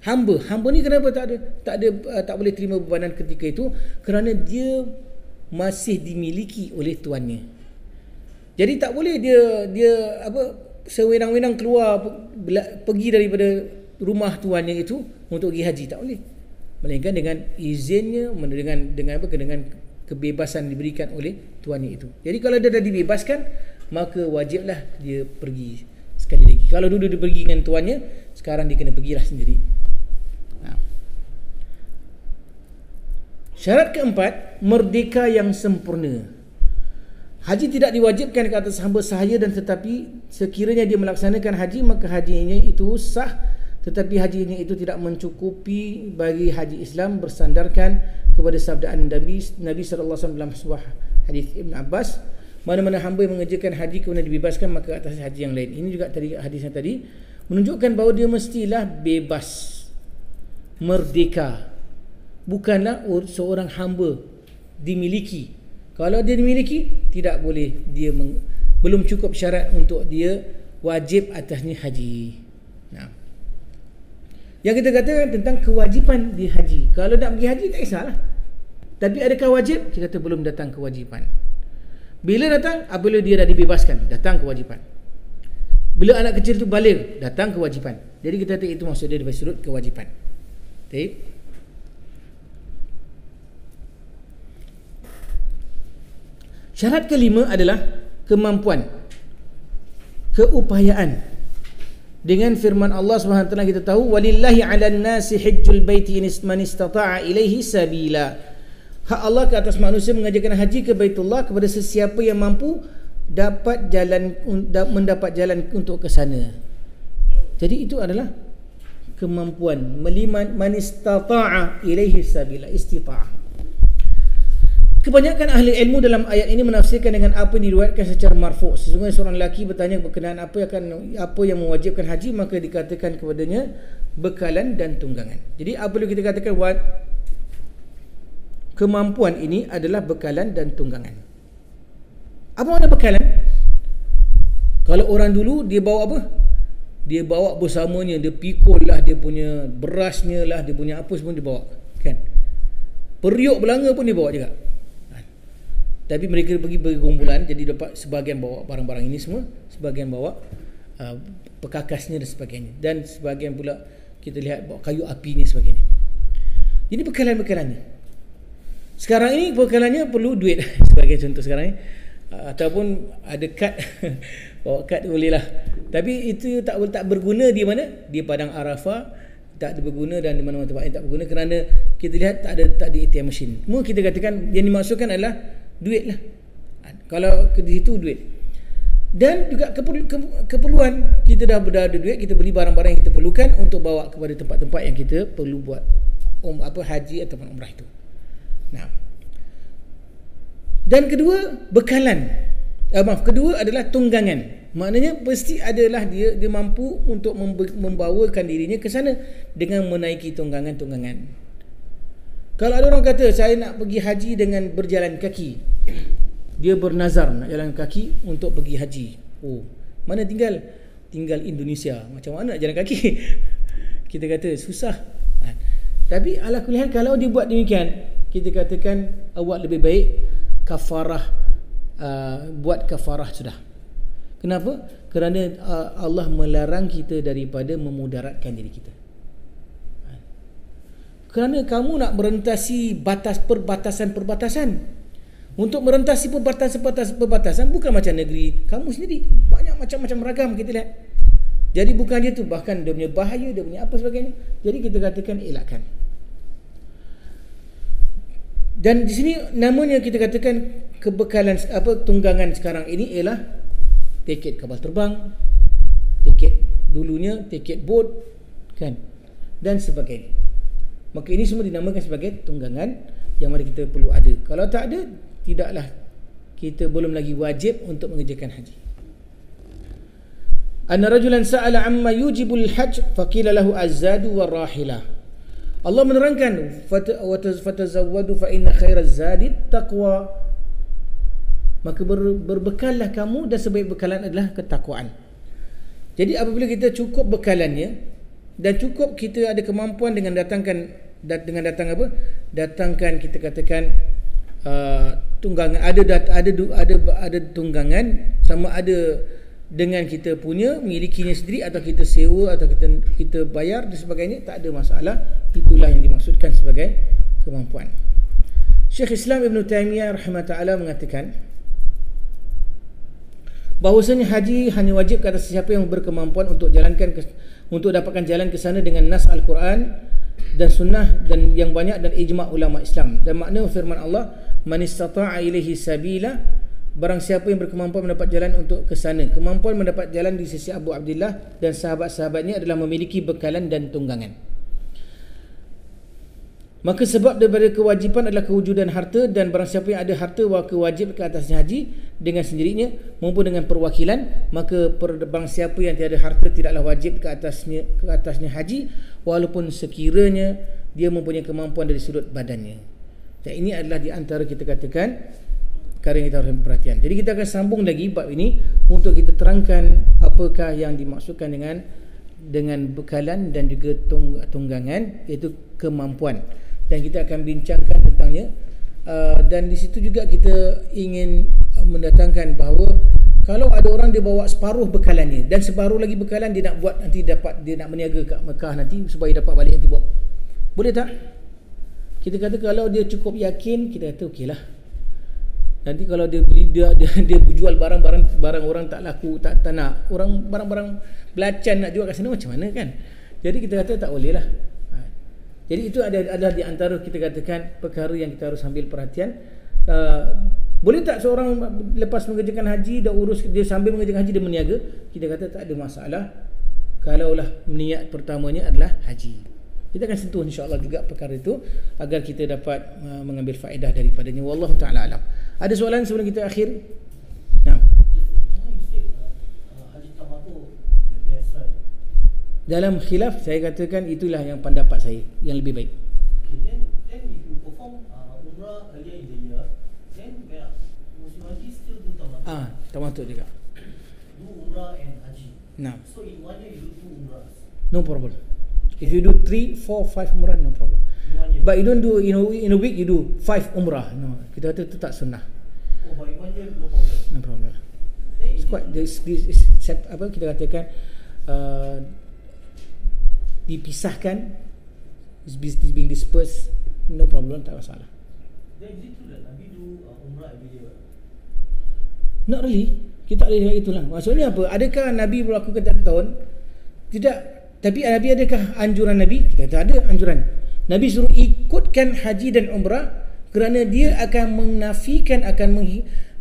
hamba ni kenapa tak boleh terima bebanan ketika itu? Kerana dia masih dimiliki oleh tuannya. Jadi tak boleh dia sewenang-wenang keluar pergi daripada rumah tuannya itu untuk pergi haji, tak boleh. Melainkan dengan izinnya, dengan kebebasan diberikan oleh tuannya itu. Jadi kalau dia dah dibebaskan, maka wajiblah dia pergi sekali lagi. Kalau dulu dia pergi dengan tuannya, sekarang dia kena pergilah sendiri. Syarat keempat, merdeka yang sempurna. Haji tidak diwajibkan ke atas hamba sahaya, dan tetapi sekiranya dia melaksanakan haji maka hajinya itu sah, tetapi hajinya itu tidak mencukupi bagi haji Islam bersandarkan kepada sabdaan Nabi sallallahu alaihi wasallam dalam sebuah hadis Ibn Abbas, mana-mana hamba yang mengerjakan haji kemudian dibebaskan maka atas haji yang lain. Ini juga tadi hadisnya tadi menunjukkan bahawa dia mestilah bebas, merdeka, bukanlah seorang hamba dimiliki. Kalau dia dimiliki, tidak boleh, dia belum cukup syarat untuk dia wajib atasnya haji. Nah, yang kita katakan tentang kewajipan di haji. Kalau nak pergi haji tak kisahlah. Tapi adakah wajib? Kita kata belum datang kewajipan. Bila datang? Apabila dia dah dibebaskan, datang kewajipan. Bila anak kecil tu baligh, datang kewajipan. Jadi kita kata itu maksud dia dari sudut kewajipan. Baik. Syarat kelima adalah kemampuan, keupayaan. Dengan firman Allah SWT kita tahu, walillahi 'alan nasi hajjul baiti in man istata'a ilaihi sabila. Hak Allah ke atas manusia mengajarkan haji ke Baitullah kepada sesiapa yang mampu mendapat jalan untuk ke sana. Jadi itu adalah kemampuan, man istata'a ilaihi sabila, istita'ah. Kebanyakan ahli ilmu dalam ayat ini menafsirkan dengan apa yang diriwayatkan secara marfu'. Sesungguhnya seorang lelaki bertanya berkenaan apa yang mewajibkan haji, maka dikatakan kepadanya bekalan dan tunggangan. Jadi apabila kita katakan kemampuan ini adalah bekalan dan tunggangan. Apa makna bekalan? Kalau orang dulu dia bawa apa? Dia bawa bersamanya, dia pikul lah, dia punya berasnya lah, dia punya apa semua dia bawa, kan? Periuk belanga pun dia bawa juga. Tapi mereka pergi bergumpulan, jadi dapat sebahagian bawa barang-barang ini semua, sebahagian bawa pekakasnya dan sebagainya, dan sebahagian pula kita lihat bawa kayu api ni sebagainya. Jadi bekalan-bekalannya. Sekarang ini bekalannya perlu duit sebagai contoh sekarang ni, ataupun ada kad bawa kad boleh lah. Tapi itu tak berguna di mana? Di padang Arafah tak ada berguna, dan di mana-mana tempat yang tak berguna, kerana kita lihat tak ada ATM machine. Semua kita katakan yang dimaksudkan adalah duit lah. Kalau di situ duit. Dan juga keperluan, kita dah ada duit, kita beli barang-barang yang kita perlukan untuk bawa kepada tempat-tempat yang kita perlu buat haji ataupun umrah itu. Nah. Dan kedua, bekalan. Kedua adalah tunggangan. Maknanya mesti adalah dia mampu untuk membawakan dirinya ke sana dengan menaiki tunggangan-tunggangan. Kalau ada orang kata saya nak pergi haji dengan berjalan kaki, dia bernazar nak jalan kaki untuk pergi haji. Oh, mana tinggal Indonesia, macam mana nak jalan kaki? Kita kata susah. Tapi ala kulli hal, kalau dia buat demikian, kita katakan awak lebih baik kafarah, buat kafarah sudah. Kenapa? Kerana Allah melarang kita daripada memudaratkan diri kita. Kerana kamu nak merentasi perbatasan-perbatasan. Untuk merentasi perbatasan bukan macam negeri kamu sendiri. Banyak macam-macam ragam kita lihat. Jadi bukan dia tu, bahkan dia punya bahaya, dia punya apa sebagainya. Jadi kita katakan elakkan. Dan di sini namanya kita katakan kebekalan tunggangan sekarang ini ialah tiket kapal terbang, tiket dulunya tiket bot, kan, dan sebagainya. Maka ini semua dinamakan sebagai tunggangan yang mana kita perlu ada. Kalau tak ada, tidaklah, kita belum lagi wajib untuk mengerjakan haji. Anna rajulan sa'ala amma yujibul hajj faqila lahu az-zadu war-rahilah. Allah menerangkan fatazawwadu fa inna khairaz zadi taqwa. Maka berbekallah kamu, dan sebaik bekalan adalah ketakwaan. Jadi apabila kita cukup bekalannya dan cukup kita ada kemampuan dengan datangkan kita katakan tunggangan, ada tunggangan, sama ada dengan kita punya milikinya sendiri atau kita sewa atau kita bayar dan sebagainya, tak ada masalah. Itulah yang dimaksudkan sebagai kemampuan. Syekh Islam Ibn Taymiyah rahimahullah mengatakan bahawasanya haji hanya wajib ke atas siapa yang berkemampuan untuk dapatkan jalan ke sana dengan nas Al-Quran dan sunnah dan yang banyak dan ijma' ulama Islam. Dan makna firman Allah, man istata'a ilaihi sabila, barang siapa yang berkemampuan mendapat jalan untuk ke sana. Kemampuan mendapat jalan di sisi Abu Abdillah dan sahabat-sahabatnya adalah memiliki bekalan dan tunggangan. Maka sebab daripada kewajipan adalah kewujudan harta, dan barang siapa yang ada harta maka wajib ke atasnya haji dengan sendirinya maupun dengan perwakilan. Maka barang siapa yang tiada harta tidaklah wajib ke atasnya haji walaupun sekiranya dia mempunyai kemampuan dari sudut badannya. Dan ini adalah di antara kita katakan perkara yang kita harus ambil perhatian. Jadi kita akan sambung lagi bab ini untuk kita terangkan apakah yang dimaksudkan dengan bekalan dan juga tunggangan, iaitu kemampuan. Dan kita akan bincangkan tentangnya, dan di situ juga kita ingin mendatangkan bahawa kalau ada orang dia bawa separuh bekalannya dan separuh lagi bekalan dia nak buat nanti dapat, dia nak berniaga kat Mekah nanti supaya dapat balik nanti buat, boleh tak? Kita kata kalau dia cukup yakin, kita kata okeylah. Nanti kalau dia beli, dia jual barang orang tak laku, tak nak, orang barang-barang belacan nak jual kat sana macam mana kan? Jadi kita kata tak boleh lah. Jadi itu adalah di antara kita katakan perkara yang kita harus ambil perhatian. Boleh tak seorang lepas mengerjakan haji dah urus, dia sambil mengerjakan haji dia berniaga? Kita kata tak ada masalah kalaulah niat pertamanya adalah haji. Kita akan sentuh insya-Allah juga perkara itu agar kita dapat mengambil faedah daripadanya. Wallahu taala alam. Ada soalan sebelum kita akhir? Nah. Dalam khilaf saya katakan itulah yang pendapat saya yang lebih baik.
Okay, then if you perform umrah earlier in the year, then Muslim haji still do tamattu.
Tamattu juga.
Do umrah and haji.
Nah.
So in one year you do 2 umrahs.
No problem. If you do 3, 4, 5 umrah, no problem.
In 1 year.
But you don't do in a week you do 5 umrah. No, kita kata itu tak sunnah.
Oh, but in 1 year no problem.
No problem. It's quite this apa kita katakan dipisahkan, is being dispersed, no problem, tak masalah.
Then is it true that Nabi do umrah every year?
Not really. Kita tak boleh itulah. Maksudnya apa? Adakah Nabi melakukan tiap tahun? Tidak. Tapi Nabi adakah anjuran Nabi? Kita kata ada anjuran. Nabi suruh ikutkan haji dan umrah kerana dia akan menafikan, akan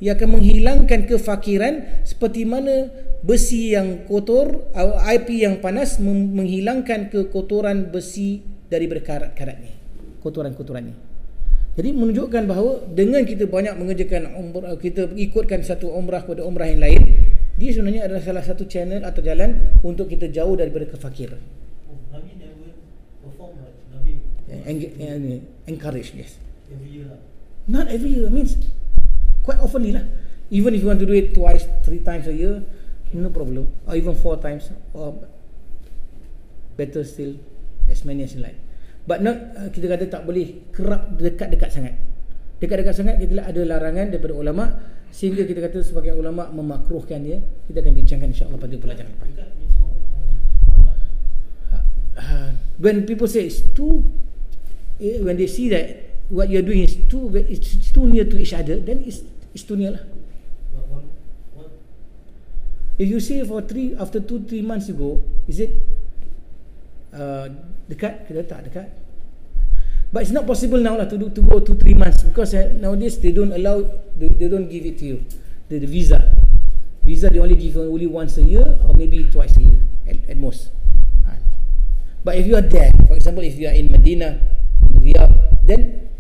menghilangkan kefakiran, seperti mana besi yang kotor, api yang panas menghilangkan kekotoran besi daripada karat-karatnya, kotoran-kotorannya. Jadi menunjukkan bahawa dengan kita banyak mengerjakan umrah, kita ikutkan satu umrah kepada umrah yang lain, dia sebenarnya adalah salah satu channel atau jalan untuk kita jauh daripada kefakiran.
Nabi never perform, but Nabi
encourage, yes.
Every year.
Not every year, means quite oftenly lah. Even if you want to do it twice, 3 times a year, no problem. Or even 4 times, or better still, as many as you like. But not kita kata tak boleh kerap dekat-dekat sangat. Dekat-dekat sangat kita ada larangan daripada ulama, sehingga kita kata sebagian ulama memakruhkan dia. Kita akan bincangkan insya-Allah pada pelajaran depan. When people say it's too, when they see that what you're doing is too near to each other, then it's too near lah. If you say after 2-3 months you go, is it dekat? Kita tak dekat. But it's not possible now lah to go 2-3 months, because nowadays they don't allow, they don't give it to you, the visa they only give only once a year or maybe twice a year at most. But if you are there, for example, if you are in Medina, Riyadh, then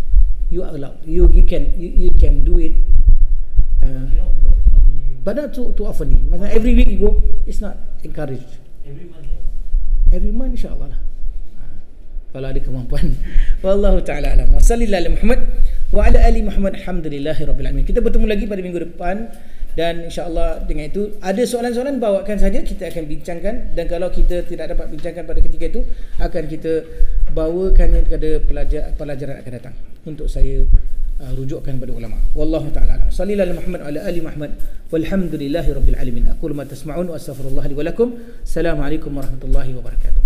you are allowed. You can do it, but not too often. Maksudnya every week you go, it's not encouraged. Every month insya-Allah lah. Kalau ada kemampuan. Wallahu taala alam. Wa sallallahu alaihi Muhammad wa ala ali Muhammad. Alhamdulillahirabbil alamin. Kita bertemu lagi pada minggu depan, dan insya-Allah dengan itu ada soalan-soalan bawakan saja, kita akan bincangkan, dan kalau kita tidak dapat bincangkan pada ketika itu akan kita bawakannya kepada pelajaran akan datang untuk saya rujukkan kepada ulama. Wallahu taala alam. Sallallahu alaihi Muhammad wa ala ali Muhammad. Walhamdulillahirabbil alamin. Aqulu ma tasma'un wa astaghfirullah li wa lakum. Assalamualaikum warahmatullahi wabarakatuh.